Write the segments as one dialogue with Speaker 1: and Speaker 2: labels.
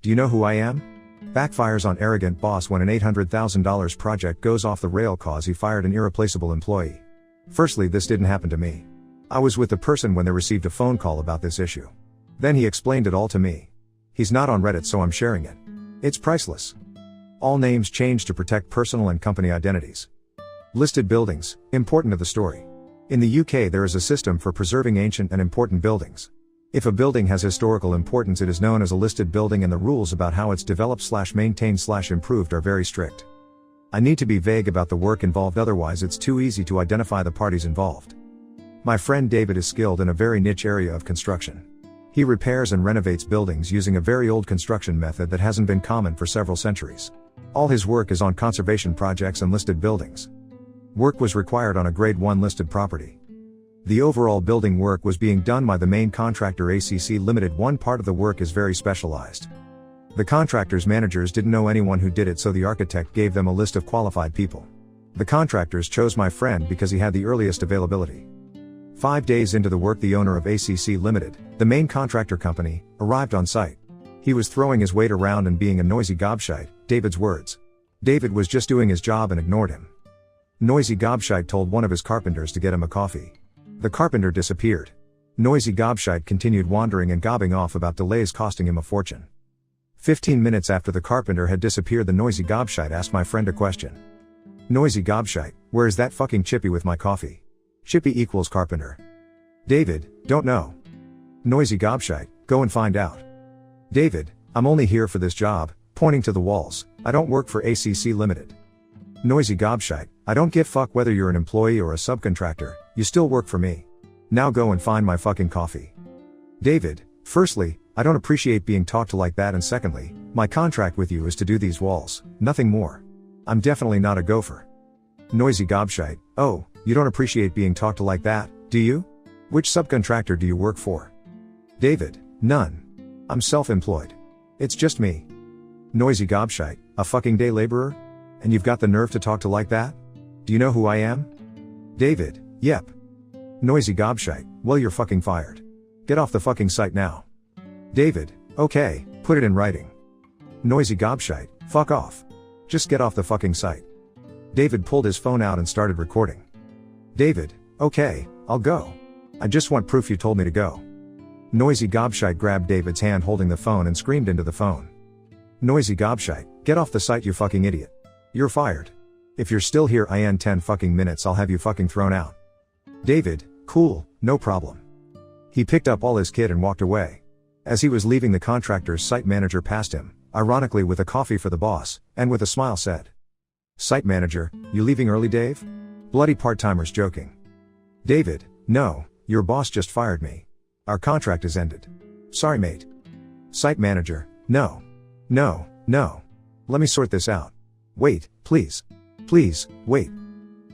Speaker 1: Do you know who I am? Backfires on arrogant boss when an $800,000 project goes off the rail cause he fired an irreplaceable employee. Firstly, this didn't happen to me. I was with the person when they received a phone call about this issue. Then he explained it all to me. He's not on Reddit, so I'm sharing it. It's priceless. All names changed to protect personal and company identities. Listed buildings, important to the story. In the UK there is a system for preserving ancient and important buildings. If a building has historical importance, it is known as a listed building, and the rules about how it's developed/maintained/improved are very strict. I need to be vague about the work involved, otherwise it's too easy to identify the parties involved. My friend David is skilled in a very niche area of construction. He repairs and renovates buildings using a very old construction method that hasn't been common for several centuries. All his work is on conservation projects and listed buildings. Work was required on a Grade 1 listed property. The overall building work was being done by the main contractor ACC Limited. One part of the work is very specialized. The contractor's managers didn't know anyone who did it, so the architect gave them a list of qualified people. The contractors chose my friend because he had the earliest availability. 5 days into the work, the owner of ACC Limited, the main contractor company, arrived on site. He was throwing his weight around and being a noisy gobshite, David's words. David was just doing his job and ignored him. Noisy gobshite told one of his carpenters to get him a coffee. The carpenter disappeared. Noisy gobshite continued wandering and gobbing off about delays costing him a fortune. 15 minutes after the carpenter had disappeared, the noisy gobshite asked my friend a question. Noisy gobshite, where is that fucking Chippy with my coffee? Chippy equals carpenter. David, don't know. Noisy gobshite, go and find out. David, I'm only here for this job, pointing to the walls. I don't work for ACC Limited. Noisy gobshite, I don't give fuck whether you're an employee or a subcontractor, you still work for me. Now go and find my fucking coffee. David, firstly, I don't appreciate being talked to like that, and secondly, my contract with you is to do these walls, nothing more. I'm definitely not a gopher. Noisy gobshite, oh, you don't appreciate being talked to like that, do you? Which subcontractor do you work for? David, none. I'm self-employed. It's just me. Noisy gobshite, a fucking day laborer? And you've got the nerve to talk to like that? Do you know who I am? David, yep. Noisy gobshite, well, you're fucking fired. Get off the fucking site now. David, okay, put it in writing. Noisy gobshite, fuck off. Just get off the fucking site. David pulled his phone out and started recording. David, okay, I'll go. I just want proof you told me to go. Noisy gobshite grabbed David's hand holding the phone and screamed into the phone. Noisy gobshite, get off the site, you fucking idiot. You're fired. If you're still here in 10 fucking minutes, I'll have you fucking thrown out. David, cool, no problem. He picked up all his kit and walked away. As he was leaving, the contractor's site manager passed him, ironically with a coffee for the boss, and with a smile said, "Site manager, you leaving early, Dave? Bloody part-timers joking." David, no, your boss just fired me. Our contract is ended. Sorry, mate. Site manager, no. Let me sort this out. Wait, please. Please, wait.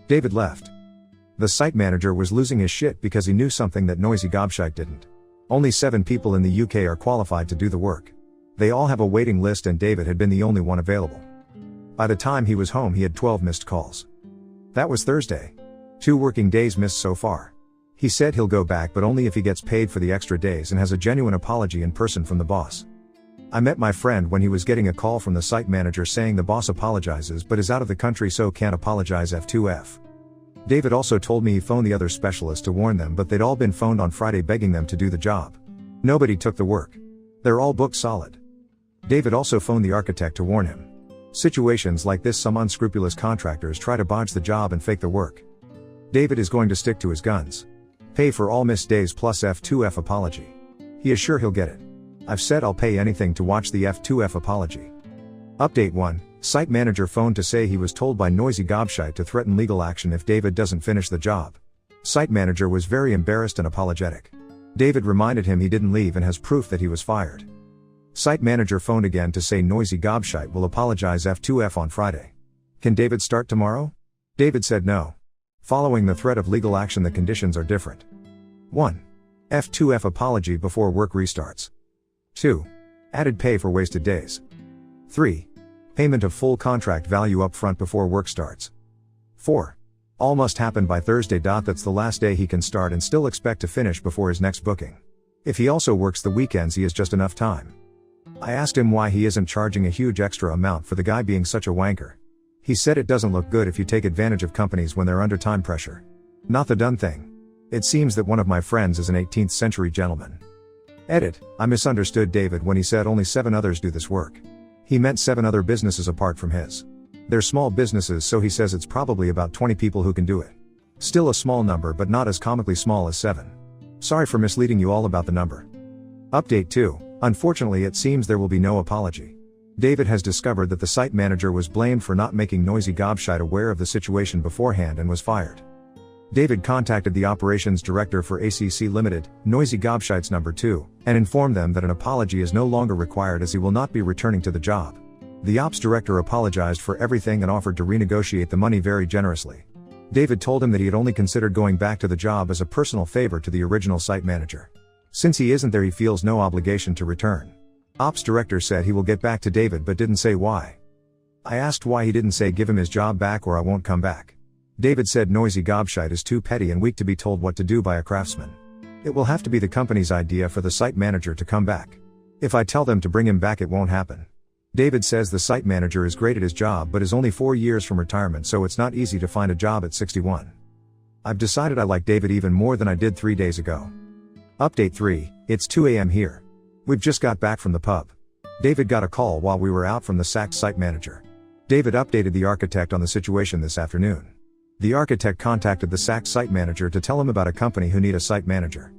Speaker 1: David left. The site manager was losing his shit because he knew something that Noisy gobshite didn't. Only 7 people in the UK are qualified to do the work. They all have a waiting list, and David had been the only one available. By the time he was home, he had 12 missed calls. That was Thursday. 2 working days missed so far. He said he'll go back, but only if he gets paid for the extra days and has a genuine apology in person from the boss. I met my friend when he was getting a call from the site manager saying the boss apologizes but is out of the country, so can't apologize F2F. David also told me he phoned the other specialists to warn them, but they'd all been phoned on Friday begging them to do the job. Nobody took the work. They're all booked solid. David also phoned the architect to warn him. Situations like this, some unscrupulous contractors try to bodge the job and fake the work. David is going to stick to his guns. Pay for all missed days plus F2F apology. He is sure he'll get it. I've said I'll pay anything to watch the F2F apology. Update 1. Site manager phoned to say he was told by Noisy gobshite to threaten legal action if David doesn't finish the job. Site manager was very embarrassed and apologetic. David reminded him he didn't leave and has proof that he was fired. Site manager phoned again to say Noisy gobshite will apologize F2F on Friday. Can David start tomorrow? David said no. Following the threat of legal action, the conditions are different. 1. F2F apology before work restarts. 2. Added pay for wasted days. 3. Payment of full contract value up front before work starts. 4. All must happen by Thursday. That's the last day he can start and still expect to finish before his next booking. If he also works the weekends, he has just enough time. I asked him why he isn't charging a huge extra amount for the guy being such a wanker. He said it doesn't look good if you take advantage of companies when they're under time pressure. Not the done thing. It seems that one of my friends is an 18th century gentleman. Edit, I misunderstood David when he said only 7 others do this work. He meant 7 other businesses apart from his. They're small businesses, so he says it's probably about 20 people who can do it. Still a small number, but not as comically small as 7. Sorry for misleading you all about the number. Update 2. Unfortunately, it seems there will be no apology. David has discovered that the site manager was blamed for not making Noisy Gobshite aware of the situation beforehand and was fired. David contacted the operations director for ACC Limited, Noisy Gobshite's number 2, and informed them that an apology is no longer required as he will not be returning to the job. The ops director apologized for everything and offered to renegotiate the money very generously. David told him that he had only considered going back to the job as a personal favor to the original site manager. Since he isn't there, he feels no obligation to return. Ops director said he will get back to David but didn't say why. I asked why he didn't say give him his job back or I won't come back. David said Noisy Gobshite is too petty and weak to be told what to do by a craftsman. It will have to be the company's idea for the site manager to come back. If I tell them to bring him back, it won't happen. David says the site manager is great at his job but is only 4 years from retirement, so it's not easy to find a job at 61. I've decided I like David even more than I did 3 days ago. Update 3, it's 2 a.m. here. We've just got back from the pub. David got a call while we were out from the sacked site manager. David updated the architect on the situation this afternoon. The architect contacted the sacked site manager to tell him about a company who need a site manager.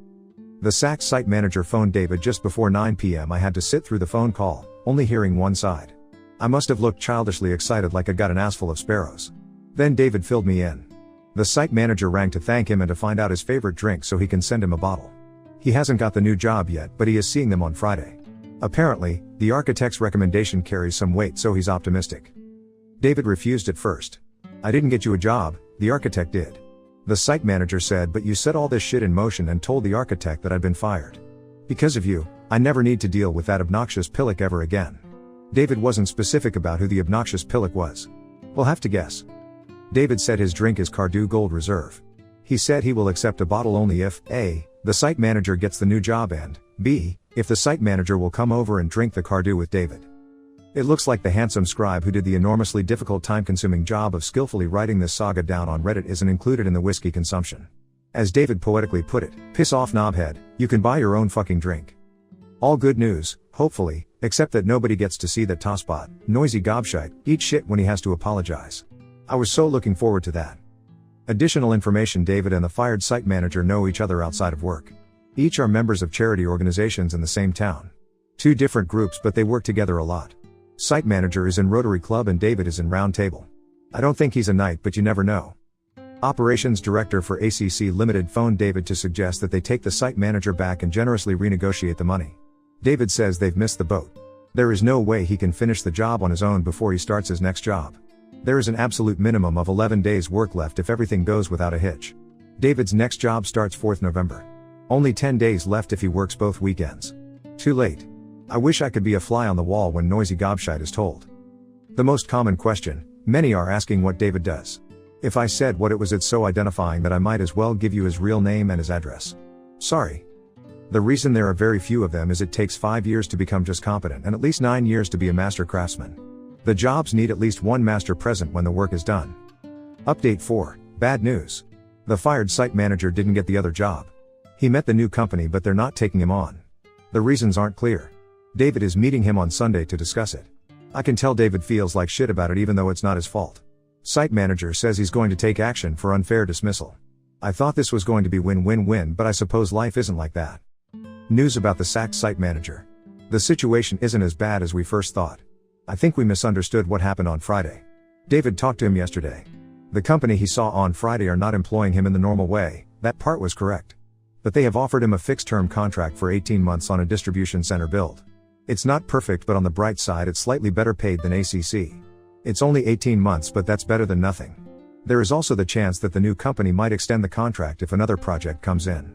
Speaker 1: The sacked site manager phoned David just before 9 p.m. I had to sit through the phone call, only hearing one side. I must have looked childishly excited like I got an ass full of sparrows. Then David filled me in. The site manager rang to thank him and to find out his favorite drink so he can send him a bottle. He hasn't got the new job yet, but he is seeing them on Friday. Apparently, the architect's recommendation carries some weight, so he's optimistic. David refused at first. I didn't get you a job, the architect did. The site manager said, but you set all this shit in motion and told the architect that I'd been fired. Because of you, I never need to deal with that obnoxious pillock ever again. David wasn't specific about who the obnoxious pillock was. We'll have to guess. David said his drink is Cardew Gold Reserve. He said he will accept a bottle only if A, the site manager gets the new job, and B, if the site manager will come over and drink the Cardew with David. It looks like the handsome scribe who did the enormously difficult time-consuming job of skillfully writing this saga down on Reddit isn't included in the whiskey consumption. As David poetically put it, piss off knobhead, you can buy your own fucking drink. All good news, hopefully, except that nobody gets to see that tosspot, Noisy Gobshite, eat shit when he has to apologize. I was so looking forward to that. Additional information: David and the fired site manager know each other outside of work. Each are members of charity organizations in the same town. 2 different groups, but they work together a lot. Site manager is in Rotary Club and David is in Round Table. I don't think he's a knight, but you never know. Operations director for ACC Limited phoned David to suggest that they take the site manager back and generously renegotiate the money. David says they've missed the boat. There is no way he can finish the job on his own before he starts his next job. There is an absolute minimum of 11 days work left if everything goes without a hitch. David's next job starts 4th November. Only 10 days left if he works both weekends. Too late. I wish I could be a fly on the wall when Noisy Gobshite is told. The most common question, many are asking what David does. If I said what it was, it's so identifying that I might as well give you his real name and his address. Sorry. The reason there are very few of them is it takes 5 years to become just competent and at least 9 years to be a master craftsman. The jobs need at least one master present when the work is done. Update 4, bad news. The fired site manager didn't get the other job. He met the new company, but they're not taking him on. The reasons aren't clear. David is meeting him on Sunday to discuss it. I can tell David feels like shit about it even though it's not his fault. Site manager says he's going to take action for unfair dismissal. I thought this was going to be win-win-win, but I suppose life isn't like that. News about the sacked site manager. The situation isn't as bad as we first thought. I think we misunderstood what happened on Friday. David talked to him yesterday. The company he saw on Friday are not employing him in the normal way, that part was correct. But they have offered him a fixed-term contract for 18 months on a distribution center build. It's not perfect, but on the bright side it's slightly better paid than ACC. It's only 18 months, but that's better than nothing. There is also the chance that the new company might extend the contract if another project comes in.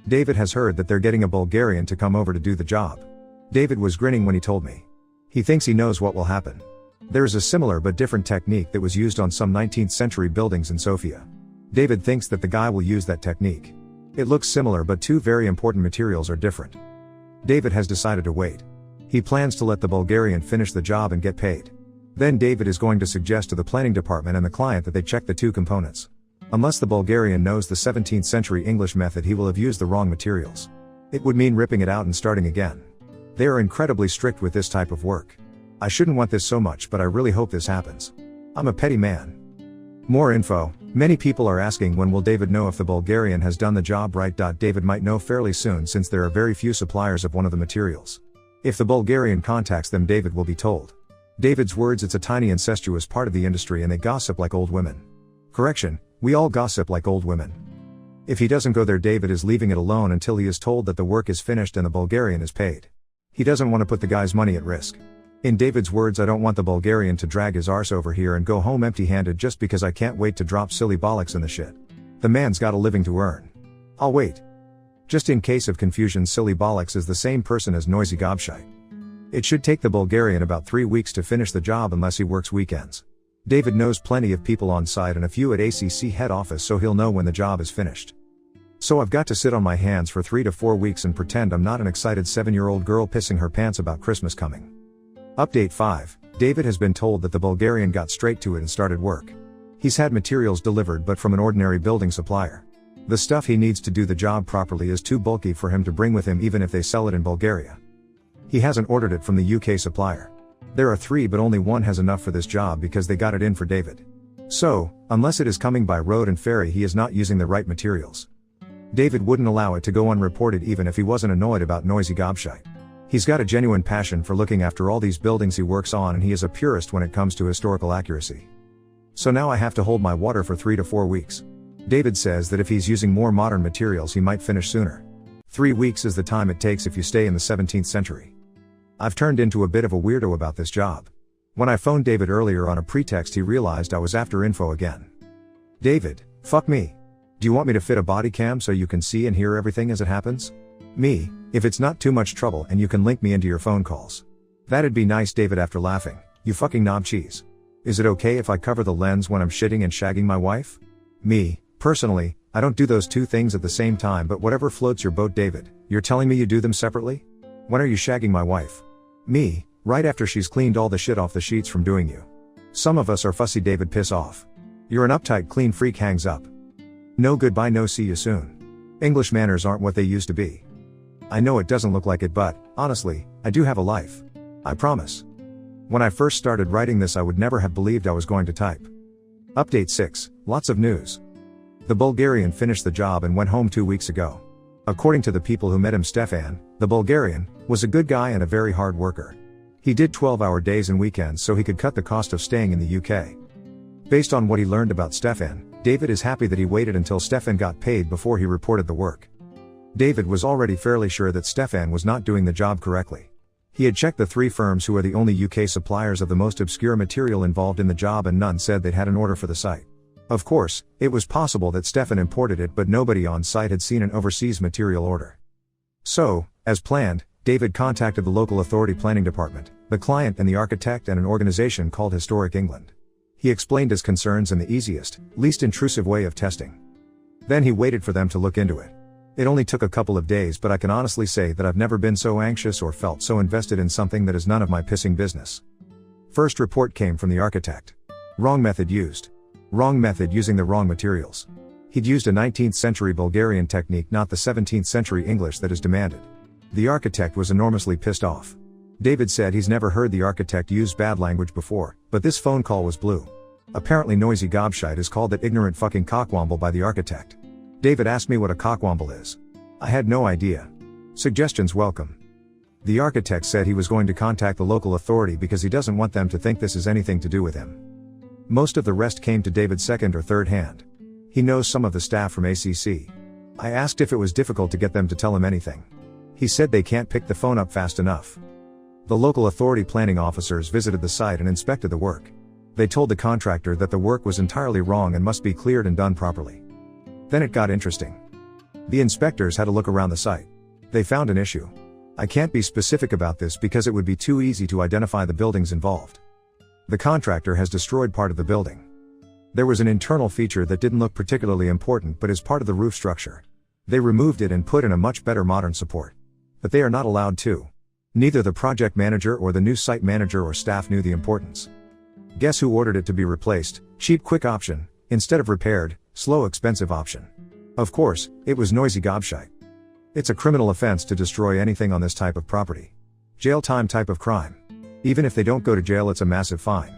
Speaker 1: David has heard that they're getting a Bulgarian to come over to do the job. David was grinning when he told me. He thinks he knows what will happen. There is a similar but different technique that was used on some 19th century buildings in Sofia. David thinks that the guy will use that technique. It looks similar, but 2 very important materials are different. David has decided to wait. He plans to let the Bulgarian finish the job and get paid. Then David is going to suggest to the planning department and the client that they check the two components. Unless the Bulgarian knows the 17th century English method, he will have used the wrong materials. It would mean ripping it out and starting again. They are incredibly strict with this type of work. I shouldn't want this so much, but I really hope this happens. I'm a petty man. More info. Many people are asking when will David know if the Bulgarian has done the job right. David might know fairly soon, since there are very few suppliers of one of the materials. If the Bulgarian contacts them, David will be told. David's words: it's a tiny incestuous part of the industry and they gossip like old women. Correction, we all gossip like old women. If he doesn't go there, David is leaving it alone until he is told that the work is finished and the Bulgarian is paid. He doesn't want to put the guy's money at risk. In David's words, I don't want the Bulgarian to drag his arse over here and go home empty-handed just because I can't wait to drop silly bollocks in the shit. The man's got a living to earn. I'll wait. Just in case of confusion, silly bollocks is the same person as noisy gobshite. It should take the Bulgarian about 3 weeks to finish the job unless he works weekends. David knows plenty of people on site and a few at ACC head office, so he'll know when the job is finished. So I've got to sit on my hands for 3 to 4 weeks and pretend I'm not an excited 7-year-old girl pissing her pants about Christmas coming. Update 5. David has been told that the Bulgarian got straight to it and started work. He's had materials delivered, but from an ordinary building supplier. The stuff he needs to do the job properly is too bulky for him to bring with him even if they sell it in Bulgaria. He hasn't ordered it from the UK supplier. There are 3, but only one has enough for this job because they got it in for David. So, unless it is coming by road and ferry, he is not using the right materials. David wouldn't allow it to go unreported even if he wasn't annoyed about noisy gobshite. He's got a genuine passion for looking after all these buildings he works on, and he is a purist when it comes to historical accuracy. So now I have to hold my water for 3 to 4 weeks. David says that if he's using more modern materials he might finish sooner. 3 weeks is the time it takes if you stay in the 17th century. I've turned into a bit of a weirdo about this job. When I phoned David earlier on a pretext, he realized I was after info again. David, fuck me. Do you want me to fit a body cam so you can see and hear everything as it happens? Me, if it's not too much trouble and you can link me into your phone calls. That'd be nice. David, after laughing, you fucking knob cheese. Is it okay if I cover the lens when I'm shitting and shagging my wife? Me, personally, I don't do those two things at the same time, but whatever floats your boat. David, you're telling me you do them separately? When are you shagging my wife? Me, right after she's cleaned all the shit off the sheets from doing you. Some of us are fussy. David, piss off. You're an uptight clean freak. Hangs up. No goodbye, no see you soon. English manners aren't what they used to be. I know it doesn't look like it, but, honestly, I do have a life. I promise. When I first started writing this, I would never have believed I was going to type. Update 6, lots of news. The Bulgarian finished the job and went home 2 weeks ago. According to the people who met him, Stefan, the Bulgarian, was a good guy and a very hard worker. He did 12-hour days and weekends so he could cut the cost of staying in the UK. Based on what he learned about Stefan, David is happy that he waited until Stefan got paid before he reported the work. David was already fairly sure that Stefan was not doing the job correctly. He had checked the 3 firms who are the only UK suppliers of the most obscure material involved in the job, and none said they'd had an order for the site. Of course, it was possible that Stefan imported it, but nobody on site had seen an overseas material order. So, as planned, David contacted the local authority planning department, the client and the architect, and an organization called Historic England. He explained his concerns in the easiest, least intrusive way of testing. Then he waited for them to look into it. It only took a couple of days, but I can honestly say that I've never been so anxious or felt so invested in something that is none of my pissing business. First report came from the architect. Wrong method used. Wrong method using the wrong materials. He'd used a 19th century Bulgarian technique, not the 17th century English that is demanded. The architect was enormously pissed off. David said he's never heard the architect use bad language before, but this phone call was blue. Apparently noisy gobshite is called that ignorant fucking cockwomble by the architect. David asked me what a cockwomble is. I had no idea. Suggestions welcome. The architect said he was going to contact the local authority because he doesn't want them to think this is anything to do with him. Most of the rest came to David's second or third hand. He knows some of the staff from ACC. I asked if it was difficult to get them to tell him anything. He said they can't pick the phone up fast enough. The local authority planning officers visited the site and inspected the work. They told the contractor that the work was entirely wrong and must be cleared and done properly. Then it got interesting. The inspectors had a look around the site. They found an issue. I can't be specific about this because it would be too easy to identify the buildings involved. The contractor has destroyed part of the building. There was an internal feature that didn't look particularly important but is part of the roof structure. They removed it and put in a much better modern support. But they are not allowed to. Neither the project manager or the new site manager or staff knew the importance. Guess who ordered it to be replaced? Cheap quick option, instead of repaired, slow expensive option. Of course, it was noisy gobshite. It's a criminal offense to destroy anything on this type of property. Jail time type of crime. Even if they don't go to jail, it's a massive fine.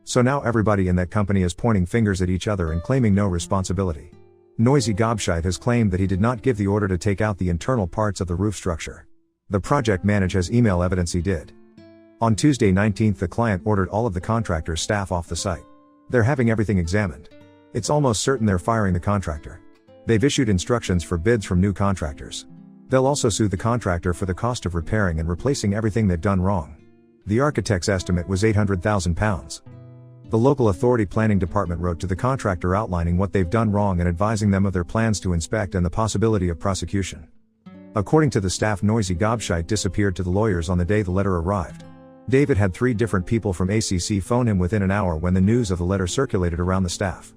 Speaker 1: So now everybody in that company is pointing fingers at each other and claiming no responsibility. Noisy gobshite has claimed that he did not give the order to take out the internal parts of the roof structure. The project manager has email evidence he did. On Tuesday 19th, the client ordered all of the contractor's staff off the site. They're having everything examined. It's almost certain they're firing the contractor. They've issued instructions for bids from new contractors. They'll also sue the contractor for the cost of repairing and replacing everything they've done wrong. The architect's estimate was £800,000. The local authority planning department wrote to the contractor outlining what they've done wrong and advising them of their plans to inspect and the possibility of prosecution. According to the staff, noisy gobshite disappeared to the lawyers on the day the letter arrived. David had 3 different people from ACC phone him within an hour when the news of the letter circulated around the staff.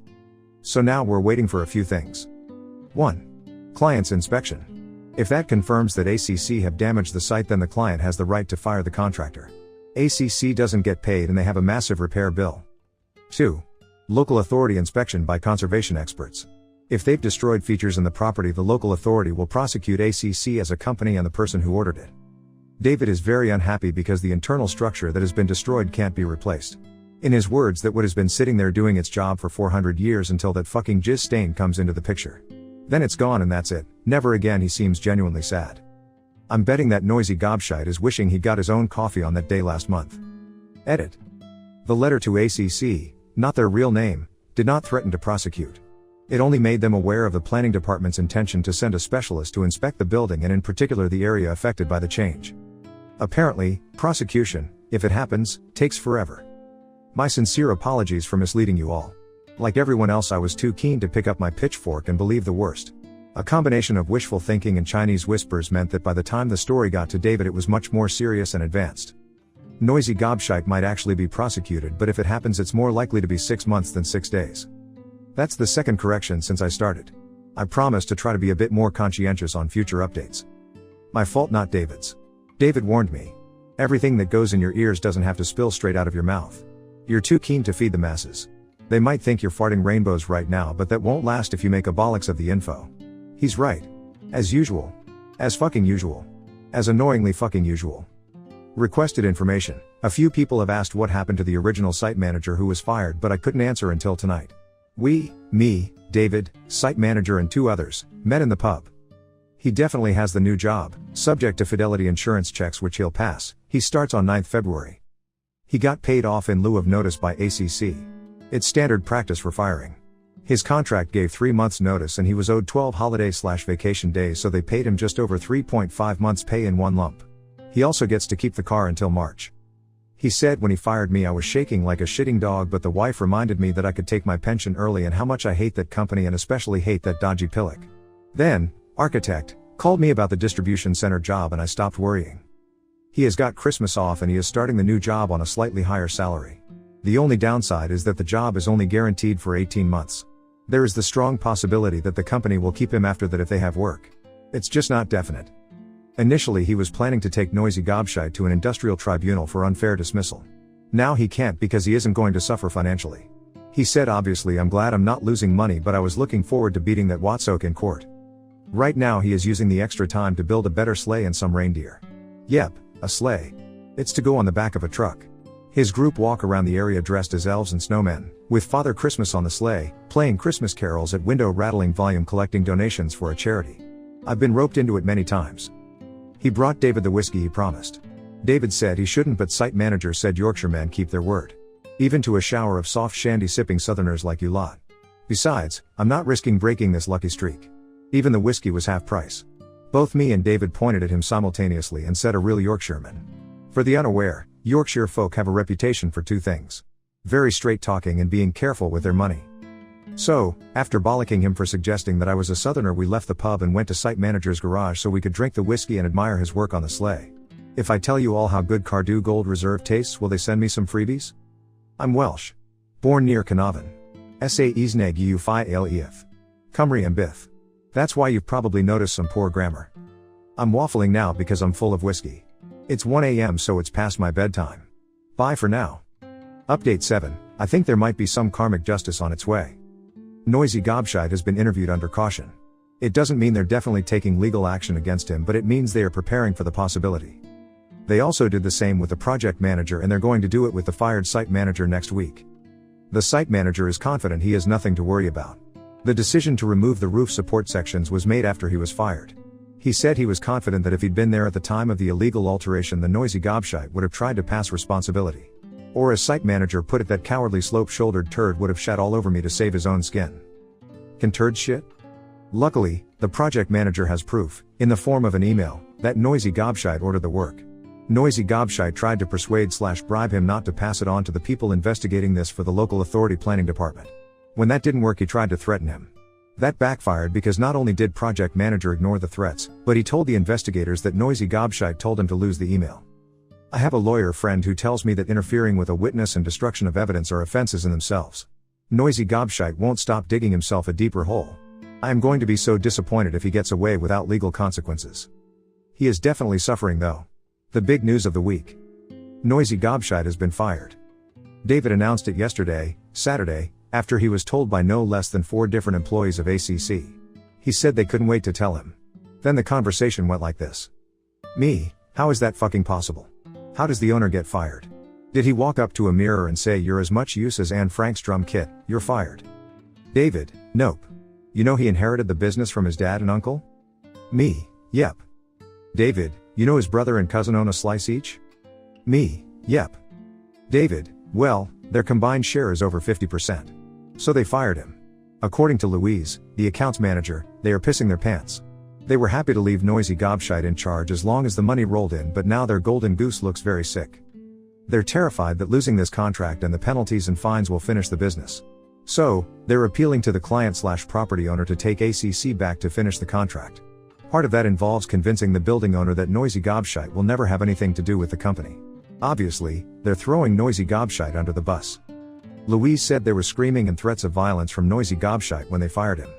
Speaker 1: So now we're waiting for a few things. 1. Client's inspection. If that confirms that ACC have damaged the site, then the client has the right to fire the contractor. ACC doesn't get paid and they have a massive repair bill. 2. Local authority inspection by conservation experts. If they've destroyed features in the property, the local authority will prosecute ACC as a company and the person who ordered it. David is very unhappy because the internal structure that has been destroyed can't be replaced. In his words, that what has been sitting there doing its job for 400 years until that fucking jizz stain comes into the picture. Then it's gone and that's it, never again. He seems genuinely sad. I'm betting that noisy gobshite is wishing he got his own coffee on that day last month. Edit. The letter to ACC, not their real name, did not threaten to prosecute. It only made them aware of the planning department's intention to send a specialist to inspect the building and in particular the area affected by the change. Apparently, prosecution, if it happens, takes forever. My sincere apologies for misleading you all. Like everyone else, I was too keen to pick up my pitchfork and believe the worst. A combination of wishful thinking and Chinese whispers meant that by the time the story got to David, it was much more serious and advanced. Noisy gobshite might actually be prosecuted, but if it happens, it's more likely to be 6 months than 6 days. That's the second correction since I started. I promise to try to be a bit more conscientious on future updates. My fault, not David's. David warned me. Everything that goes in your ears doesn't have to spill straight out of your mouth. You're too keen to feed the masses. They might think you're farting rainbows right now, but that won't last if you make a bollocks of the info. He's right. As usual. As fucking usual. As annoyingly fucking usual. Requested information. A few people have asked what happened to the original site manager who was fired, but I couldn't answer until tonight. Me, David, site manager and 2 others, met in the pub. He definitely has the new job, subject to fidelity insurance checks which he'll pass. He starts on 9th February. He got paid off in lieu of notice by ACC. It's standard practice for firing. His contract gave 3 months notice and he was owed 12 holiday/vacation days, so they paid him just over 3.5 months pay in one lump. He also gets to keep the car until March. He said, when he fired me I was shaking like a shitting dog, but the wife reminded me that I could take my pension early and how much I hate that company and especially hate that dodgy pillock. Then, architect, called me about the distribution center job and I stopped worrying. He has got Christmas off and he is starting the new job on a slightly higher salary. The only downside is that the job is only guaranteed for 18 months. There is the strong possibility that the company will keep him after that if they have work. It's just not definite. Initially he was planning to take noisy gobshite to an industrial tribunal for unfair dismissal. Now he can't because he isn't going to suffer financially. He said, obviously I'm glad I'm not losing money, but I was looking forward to beating that Watsoak in court. Right now he is using the extra time to build a better sleigh and some reindeer. Yep, a sleigh. It's to go on the back of a truck. His group walk around the area dressed as elves and snowmen, with Father Christmas on the sleigh, playing Christmas carols at window rattling volume, collecting donations for a charity. I've been roped into it many times. He brought David the whiskey he promised. David said he shouldn't, but site manager said Yorkshiremen keep their word. Even to a shower of soft shandy sipping southerners like you lot. Besides, I'm not risking breaking this lucky streak. Even the whiskey was half price. Both me and David pointed at him simultaneously and said, a real Yorkshireman. For the unaware, Yorkshire folk have a reputation for 2 things. Very straight talking and being careful with their money. So, after bollocking him for suggesting that I was a southerner, we left the pub and went to site manager's garage so we could drink the whiskey and admire his work on the sleigh. If I tell you all how good Cardew Gold Reserve tastes, will they send me some freebies? I'm Welsh. Born near Carnarvon. Sa Isneg U Phi Leif. Cymru and Bith. That's why you've probably noticed some poor grammar. I'm waffling now because I'm full of whiskey. It's 1 a.m. so it's past my bedtime. Bye for now. Update 7. I think there might be some karmic justice on its way. Noisy Gobshite has been interviewed under caution. It doesn't mean they're definitely taking legal action against him, but it means they are preparing for the possibility. They also did the same with the project manager, and they're going to do it with the fired site manager next week. The site manager is confident he has nothing to worry about. The decision to remove the roof support sections was made after he was fired. He said he was confident that if he'd been there at the time of the illegal alteration, the noisy gobshite would have tried to pass responsibility. Or as site manager put it, that cowardly slope-shouldered turd would have shat all over me to save his own skin. Can turds shit? Luckily, the project manager has proof, in the form of an email, that noisy gobshite ordered the work. Noisy Gobshite tried to persuade/bribe him not to pass it on to the people investigating this for the local authority planning department. When that didn't work, he tried to threaten him. That backfired because not only did project manager ignore the threats, but he told the investigators that Noisy Gobshite told him to lose the email. I have a lawyer friend who tells me that interfering with a witness and destruction of evidence are offenses in themselves. Noisy Gobshite won't stop digging himself a deeper hole. I am going to be so disappointed if he gets away without legal consequences. He is definitely suffering though. The big news of the week. Noisy Gobshite has been fired. David announced it yesterday, Saturday, after he was told by no less than 4 different employees of ACC. He said they couldn't wait to tell him. Then the conversation went like this. Me, how is that fucking possible? How does the owner get fired? Did he walk up to a mirror and say, "You're as much use as Anne Frank's drum kit, you're fired"? David, nope. You know he inherited the business from his dad and uncle? Me, yep. David, you know his brother and cousin own a slice each? Me, yep. David, well, their combined share is over 50%. So they fired him. According to Louise, the accounts manager, they are pissing their pants. They were happy to leave Noisy Gobshite in charge as long as the money rolled in, but now their golden goose looks very sick. They're terrified that losing this contract and the penalties and fines will finish the business. So, they're appealing to the client/property owner to take ACC back to finish the contract. Part of that involves convincing the building owner that Noisy Gobshite will never have anything to do with the company. Obviously, they're throwing Noisy Gobshite under the bus. Louise said there was screaming and threats of violence from Noisy Gobshite when they fired him.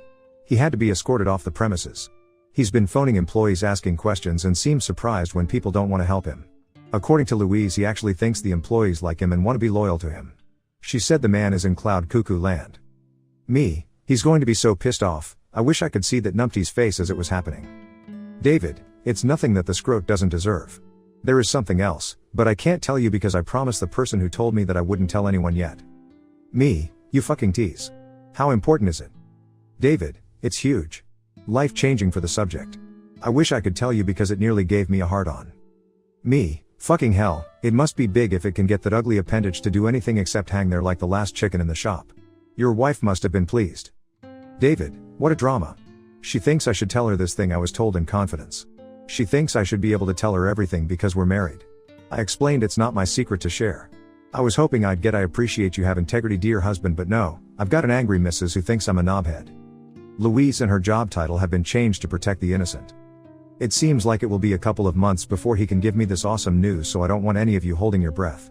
Speaker 1: He had to be escorted off the premises. He's been phoning employees asking questions and seems surprised when people don't want to help him. According to Louise, he actually thinks the employees like him and want to be loyal to him. She said the man is in cloud cuckoo land. Me, he's going to be so pissed off. I wish I could see that numpty's face as it was happening. David, it's nothing that the scrote doesn't deserve. There is something else, but I can't tell you because I promised the person who told me that I wouldn't tell anyone yet. Me, you fucking tease. How important is it? David, it's huge. Life-changing for the subject. I wish I could tell you because it nearly gave me a hard-on. Me, fucking hell, it must be big if it can get that ugly appendage to do anything except hang there like the last chicken in the shop. Your wife must have been pleased. David, what a drama. She thinks I should tell her this thing I was told in confidence. She thinks I should be able to tell her everything because we're married. I explained it's not my secret to share. I was hoping I'd get "I appreciate you have integrity dear husband," but no, I've got an angry missus who thinks I'm a knobhead. Louise and her job title have been changed to protect the innocent. It seems like it will be a couple of months before he can give me this awesome news, so I don't want any of you holding your breath.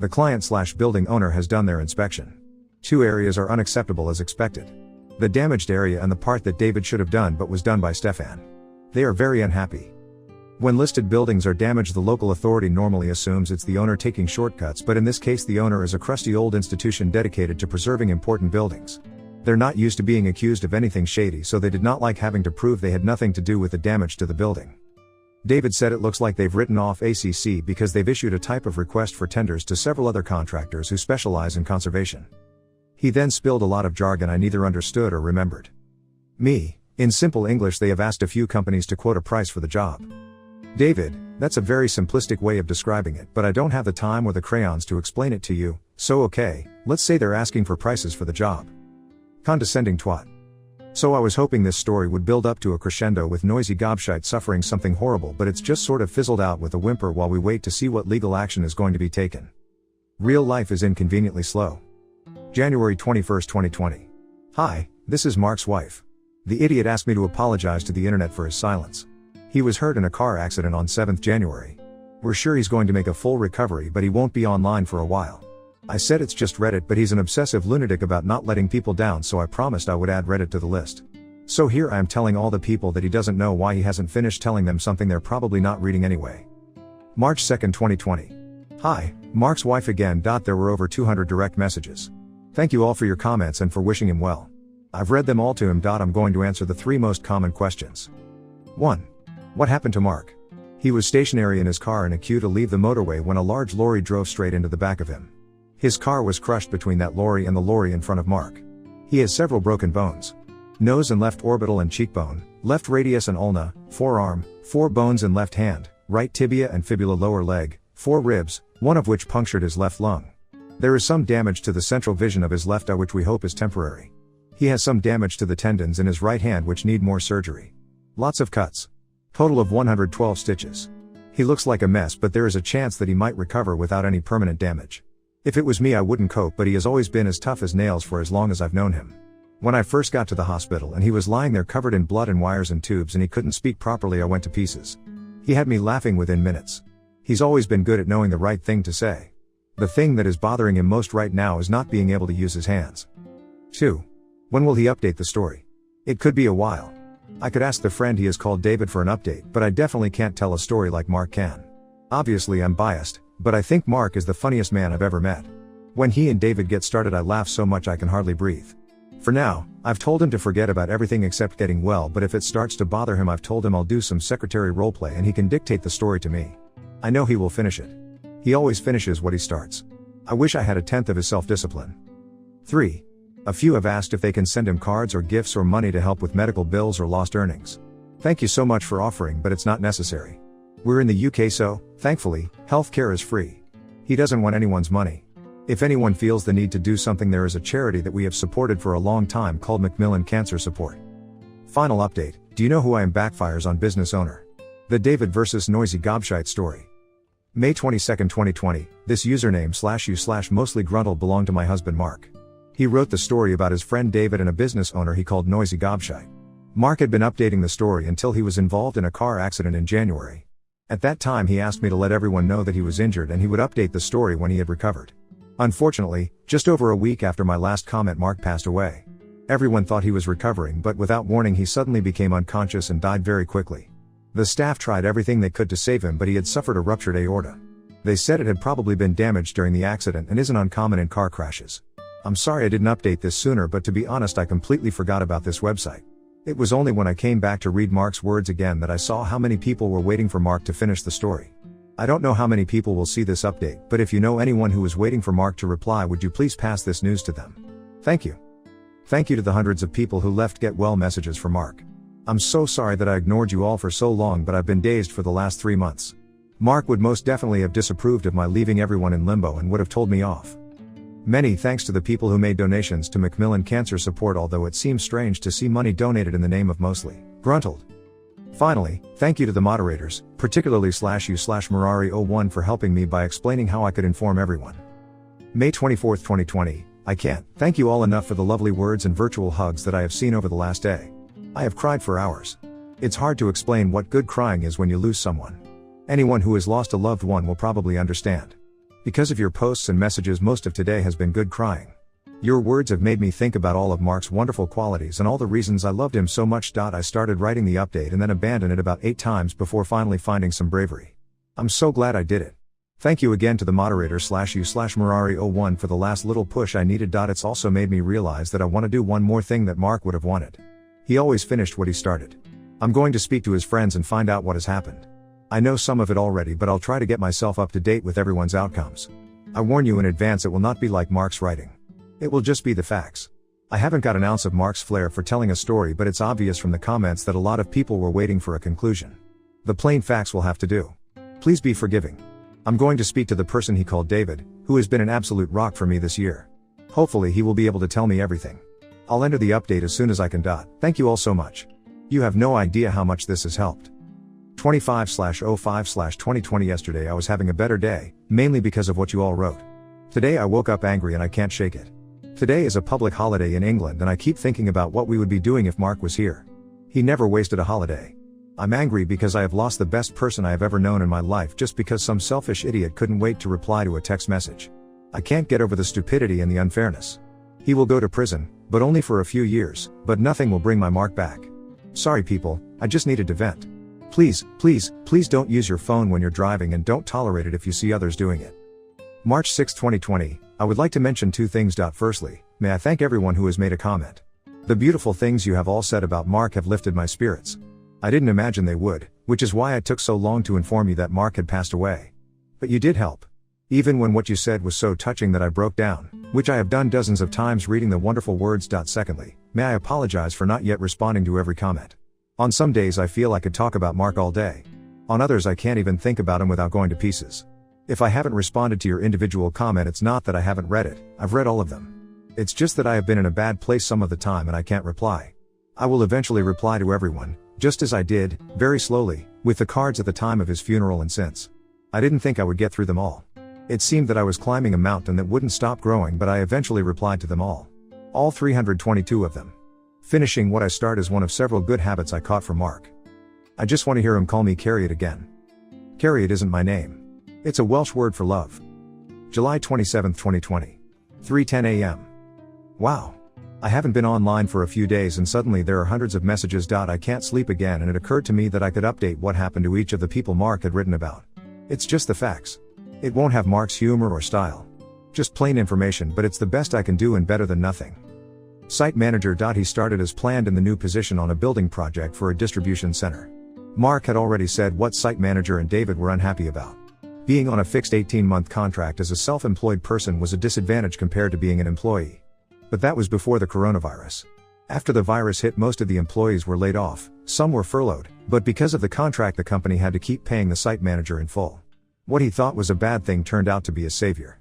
Speaker 1: The client/building owner has done their inspection. 2 areas are unacceptable as expected. The damaged area and the part that David should have done but was done by Stefan. They are very unhappy. When listed buildings are damaged, the local authority normally assumes it's the owner taking shortcuts, but in this case the owner is a crusty old institution dedicated to preserving important buildings. They're not used to being accused of anything shady, so they did not like having to prove they had nothing to do with the damage to the building. David said it looks like they've written off ACC because they've issued a type of request for tenders to several other contractors who specialize in conservation. He then spilled a lot of jargon I neither understood or remembered. Me, in simple English, they have asked a few companies to quote a price for the job. David, that's a very simplistic way of describing it, but I don't have the time or the crayons to explain it to you, so okay, let's say they're asking for prices for the job. Condescending twat. So I was hoping this story would build up to a crescendo with Noisy Gobshite suffering something horrible, but it's just sort of fizzled out with a whimper while we wait to see what legal action is going to be taken. Real life is inconveniently slow. January 21, 2020. Hi, this is Mark's wife. The idiot asked me to apologize to the internet for his silence. He was hurt in a car accident on 7th January. We're sure he's going to make a full recovery, but he won't be online for a while. I said it's just Reddit, but he's an obsessive lunatic about not letting people down, so I promised I would add Reddit to the list. So here I am telling all the people that he doesn't know why he hasn't finished telling them something they're probably not reading anyway. March 2, 2020. Hi, Mark's wife again. There were over 200 direct messages. Thank you all for your comments and for wishing him well. I've read them all to him. I'm going to answer the 3 most common questions. 1. What happened to Mark? He was stationary in his car in a queue to leave the motorway when a large lorry drove straight into the back of him. His car was crushed between that lorry and the lorry in front of Mark. He has several broken bones. Nose and left orbital and cheekbone, left radius and ulna, forearm, 4 bones in left hand, right tibia and fibula lower leg, 4 ribs, one of which punctured his left lung. There is some damage to the central vision of his left eye which we hope is temporary. He has some damage to the tendons in his right hand which need more surgery. Lots of cuts. Total of 112 stitches. He looks like a mess, but there is a chance that he might recover without any permanent damage. If it was me I wouldn't cope, but he has always been as tough as nails for as long as I've known him. When I first got to the hospital and he was lying there covered in blood and wires and tubes and he couldn't speak properly, I went to pieces. He had me laughing within minutes. He's always been good at knowing the right thing to say. The thing that is bothering him most right now is not being able to use his hands. 2. When will he update the story? It could be a while. I could ask the friend he has called David for an update, but I definitely can't tell a story like Mark can. Obviously I'm biased, but I think Mark is the funniest man I've ever met. When he and David get started I laugh so much I can hardly breathe. For now, I've told him to forget about everything except getting well, but if it starts to bother him I've told him I'll do some secretary roleplay and he can dictate the story to me. I know he will finish it. He always finishes what he starts. I wish I had 1/10 of his self-discipline. 3. A few have asked if they can send him cards or gifts or money to help with medical bills or lost earnings. Thank you so much for offering, but it's not necessary. We're in the UK, so, thankfully, healthcare is free. He doesn't want anyone's money. If anyone feels the need to do something, there is a charity that we have supported for a long time called Macmillan Cancer Support. Final update, do you know who I am? Backfires on business owner. The David vs. Noisy Gobshite story. May 22, 2020, this username /u/mostly gruntled belonged to my husband Mark. He wrote the story about his friend David and a business owner he called Noisy Gobshite. Mark had been updating the story until he was involved in a car accident in January. At that time he asked me to let everyone know that he was injured and he would update the story when he had recovered. Unfortunately, just over a week after my last comment Mark passed away. Everyone thought he was recovering, but without warning he suddenly became unconscious and died very quickly. The staff tried everything they could to save him, but he had suffered a ruptured aorta. They said it had probably been damaged during the accident and isn't uncommon in car crashes. I'm sorry I didn't update this sooner, but to be honest I completely forgot about this website. It was only when I came back to read Mark's words again that I saw how many people were waiting for Mark to finish the story. I don't know how many people will see this update, but if you know anyone who is waiting for Mark to reply, would you please pass this news to them? Thank you. Thank you to the hundreds of people who left get well messages for Mark. I'm so sorry that I ignored you all for so long, but I've been dazed for the last 3 months. Mark would most definitely have disapproved of my leaving everyone in limbo and would have told me off. Many thanks to the people who made donations to Macmillan Cancer Support, although it seems strange to see money donated in the name of mostly gruntled. Finally, thank you to the moderators, particularly /u/Murari01 for helping me by explaining how I could inform everyone. May 24, 2020, I can't thank you all enough for the lovely words and virtual hugs that I have seen over the last day. I have cried for hours. It's hard to explain what good crying is when you lose someone. Anyone who has lost a loved one will probably understand. Because of your posts and messages, most of today has been good crying. Your words have made me think about all of Mark's wonderful qualities and all the reasons I loved him so much. I started writing the update and then abandoned it about 8 times before finally finding some bravery. I'm so glad I did it. Thank you again to the moderator /u/Murari01 for the last little push I needed. It's also made me realize that I want to do one more thing that Mark would have wanted. He always finished what he started. I'm going to speak to his friends and find out what has happened. I know some of it already, but I'll try to get myself up to date with everyone's outcomes. I warn you in advance, it will not be like Mark's writing. It will just be the facts. I haven't got an ounce of Mark's flair for telling a story, but it's obvious from the comments that a lot of people were waiting for a conclusion. The plain facts will have to do. Please be forgiving. I'm going to speak to the person he called David, who has been an absolute rock for me this year. Hopefully he will be able to tell me everything. I'll enter the update as soon as I can. Thank you all so much. You have no idea how much this has helped. 25/05/2020 Yesterday I was having a better day, mainly because of what you all wrote. Today I woke up angry and I can't shake it. Today is a public holiday in England and I keep thinking about what we would be doing if Mark was here. He never wasted a holiday. I'm angry because I have lost the best person I have ever known in my life just because some selfish idiot couldn't wait to reply to a text message. I can't get over the stupidity and the unfairness. He will go to prison, but only for a few years, but nothing will bring my Mark back. Sorry people, I just needed to vent. Please, please, please don't use your phone when you're driving and don't tolerate it if you see others doing it. March 6, 2020, I would like to mention two things. Firstly, may I thank everyone who has made a comment. The beautiful things you have all said about Mark have lifted my spirits. I didn't imagine they would, which is why it took so long to inform you that Mark had passed away. But you did help. Even when what you said was so touching that I broke down, which I have done dozens of times reading the wonderful words. Secondly, may I apologize for not yet responding to every comment. On some days I feel I could talk about Mark all day. On others I can't even think about him without going to pieces. If I haven't responded to your individual comment, it's not that I haven't read it, I've read all of them. It's just that I have been in a bad place some of the time and I can't reply. I will eventually reply to everyone, just as I did, very slowly, with the cards at the time of his funeral and since. I didn't think I would get through them all. It seemed that I was climbing a mountain that wouldn't stop growing, but I eventually replied to them all. All 322 of them. Finishing what I start is one of several good habits I caught from Mark. I just want to hear him call me Carriot again. Carriot isn't my name. It's a Welsh word for love. July 27, 2020. 3:10 a.m. Wow. I haven't been online for a few days and suddenly there are hundreds of messages. I can't sleep again, and it occurred to me that I could update what happened to each of the people Mark had written about. It's just the facts. It won't have Mark's humor or style. Just plain information, but it's the best I can do and better than nothing. Site manager. He started as planned in the new position on a building project for a distribution center. Mark had already said what site manager and David were unhappy about. Being on a fixed 18-month contract as a self-employed person was a disadvantage compared to being an employee. But that was before the coronavirus. After the virus hit, most of the employees were laid off, some were furloughed, but because of the contract the company had to keep paying the site manager in full. What he thought was a bad thing turned out to be a savior.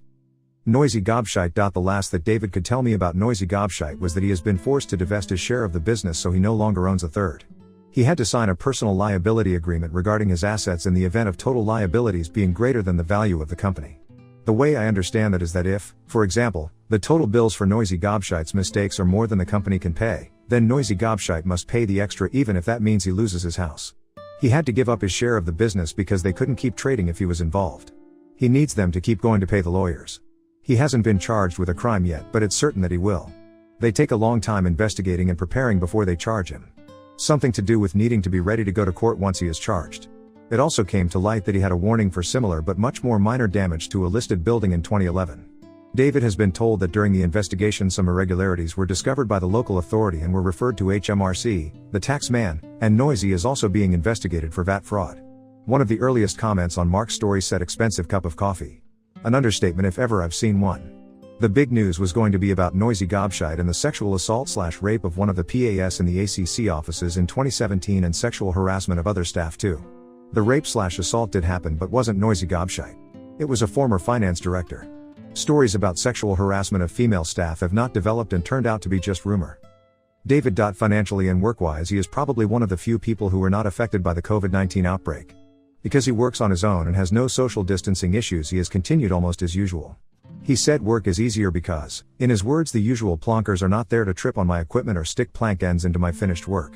Speaker 1: Noisy gobshite. The last that David could tell me about Noisy gobshite was that he has been forced to divest his share of the business, so he no longer owns a third. He had to sign a personal liability agreement regarding his assets in the event of total liabilities being greater than the value of the company. The way I understand that is that if, for example, the total bills for Noisy gobshite's mistakes are more than the company can pay, then Noisy gobshite must pay the extra, even if that means he loses his house. He had to give up his share of the business because they couldn't keep trading if he was involved. He needs them to keep going to pay the lawyers. He hasn't been charged with a crime yet, but it's certain that he will. They take a long time investigating and preparing before they charge him. Something to do with needing to be ready to go to court once he is charged. It also came to light that he had a warning for similar but much more minor damage to a listed building in 2011. David has been told that during the investigation some irregularities were discovered by the local authority and were referred to HMRC, the tax man, and Noisy is also being investigated for VAT fraud. One of the earliest comments on Mark's story said expensive cup of coffee. An understatement if ever I've seen one. The big news was going to be about Noisy gobshite and the sexual assault/rape of one of the PAS in the ACC offices in 2017 and sexual harassment of other staff too. The rape/assault did happen but wasn't Noisy gobshite. It was a former finance director. Stories about sexual harassment of female staff have not developed and turned out to be just rumor. David. Financially and work-wise he is probably one of the few people who were not affected by the COVID-19 outbreak. Because he works on his own and has no social distancing issues, he has continued almost as usual. He said work is easier because, in his words, the usual plonkers are not there to trip on my equipment or stick plank ends into my finished work.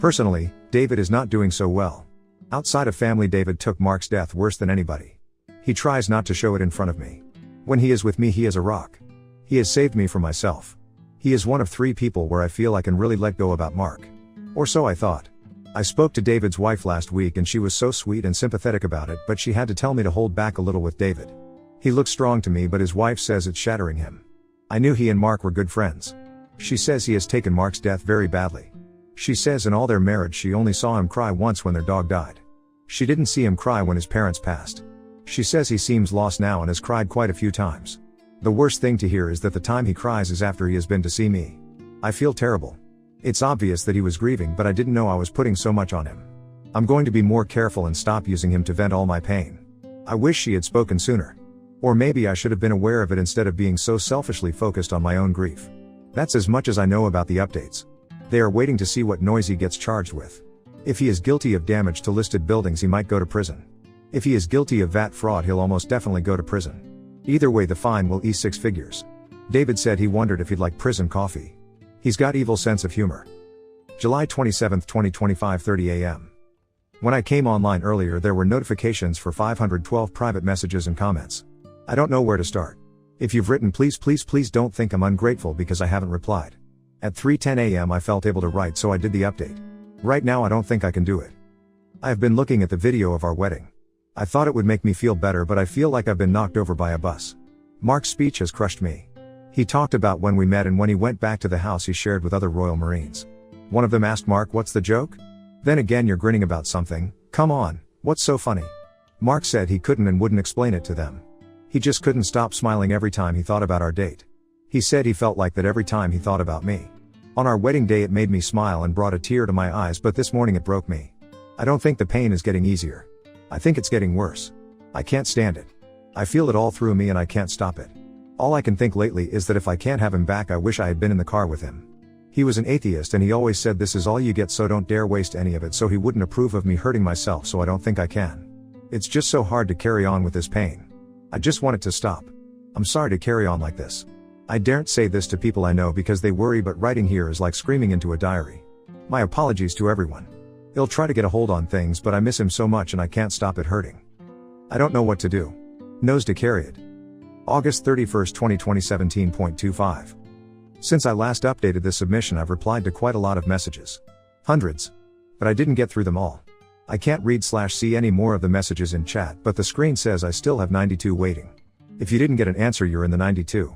Speaker 1: Personally, David is not doing so well. Outside of family, David took Mark's death worse than anybody. He tries not to show it in front of me. When he is with me he is a rock. He has saved me from myself. He is one of 3 people where I feel I can really let go about Mark. Or so I thought. I spoke to David's wife last week and she was so sweet and sympathetic about it, but she had to tell me to hold back a little with David. He looks strong to me, but his wife says it's shattering him. I knew he and Mark were good friends. She says he has taken Mark's death very badly. She says in all their marriage she only saw him cry once when their dog died. She didn't see him cry when his parents passed. She says he seems lost now and has cried quite a few times. The worst thing to hear is that the time he cries is after he has been to see me. I feel terrible. It's obvious that he was grieving, but I didn't know I was putting so much on him. I'm going to be more careful and stop using him to vent all my pain. I wish she had spoken sooner. Or maybe I should have been aware of it instead of being so selfishly focused on my own grief. That's as much as I know about the updates. They are waiting to see what Noisy gets charged with. If he is guilty of damage to listed buildings he might go to prison. If he is guilty of VAT fraud he'll almost definitely go to prison. Either way the fine will ease 6 figures. David said he wondered if he'd like prison coffee. He's got evil sense of humor. July 27, 2025 30 a.m. When I came online earlier there were notifications for 512 private messages and comments. I don't know where to start. If you've written please don't think I'm ungrateful because I haven't replied. At 3:10 a.m. I felt able to write, so I did the update. Right now I don't think I can do it. I have been looking at the video of our wedding. I thought it would make me feel better, but I feel like I've been knocked over by a bus. Mark's speech has crushed me. He talked about when we met and when he went back to the house he shared with other Royal Marines. One of them asked Mark, "What's the joke?" "Then again, you're grinning about something. Come on, what's so funny?" Mark said he couldn't and wouldn't explain it to them. He just couldn't stop smiling every time he thought about our date. He said he felt like that every time he thought about me. On our wedding day it made me smile and brought a tear to my eyes, but this morning it broke me. I don't think the pain is getting easier. I think it's getting worse. I can't stand it. I feel it all through me and I can't stop it. All I can think lately is that if I can't have him back, I wish I had been in the car with him. He was an atheist and he always said this is all you get, so don't dare waste any of it, so he wouldn't approve of me hurting myself, so I don't think I can. It's just so hard to carry on with this pain. I just want it to stop. I'm sorry to carry on like this. I daren't say this to people I know because they worry, but writing here is like screaming into a diary. My apologies to everyone. He'll try to get a hold on things, but I miss him so much and I can't stop it hurting. I don't know what to do. Knows to carry it. August 31st, 2020, 17.25. Since I last updated this submission, I've replied to quite a lot of messages. Hundreds. But I didn't get through them all. I can't read/see any more of the messages in chat, but the screen says I still have 92 waiting. If you didn't get an answer, you're in the 92.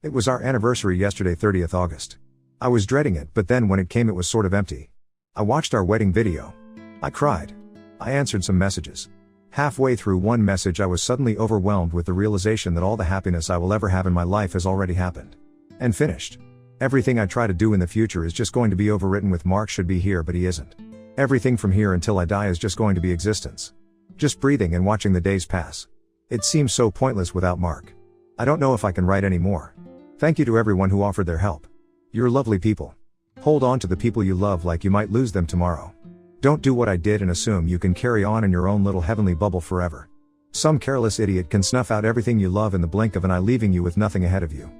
Speaker 1: It was our anniversary yesterday, 30th August. I was dreading it, but then when it came it was sort of empty. I watched our wedding video. I cried. I answered some messages. Halfway through one message I was suddenly overwhelmed with the realization that all the happiness I will ever have in my life has already happened. And finished. Everything I try to do in the future is just going to be overwritten with Mark should be here, but he isn't. Everything from here until I die is just going to be existence. Just breathing and watching the days pass. It seems so pointless without Mark. I don't know if I can write any more. Thank you to everyone who offered their help. You're lovely people. Hold on to the people you love like you might lose them tomorrow. Don't do what I did and assume you can carry on in your own little heavenly bubble forever. Some careless idiot can snuff out everything you love in the blink of an eye, leaving you with nothing ahead of you.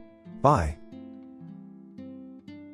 Speaker 1: Bye.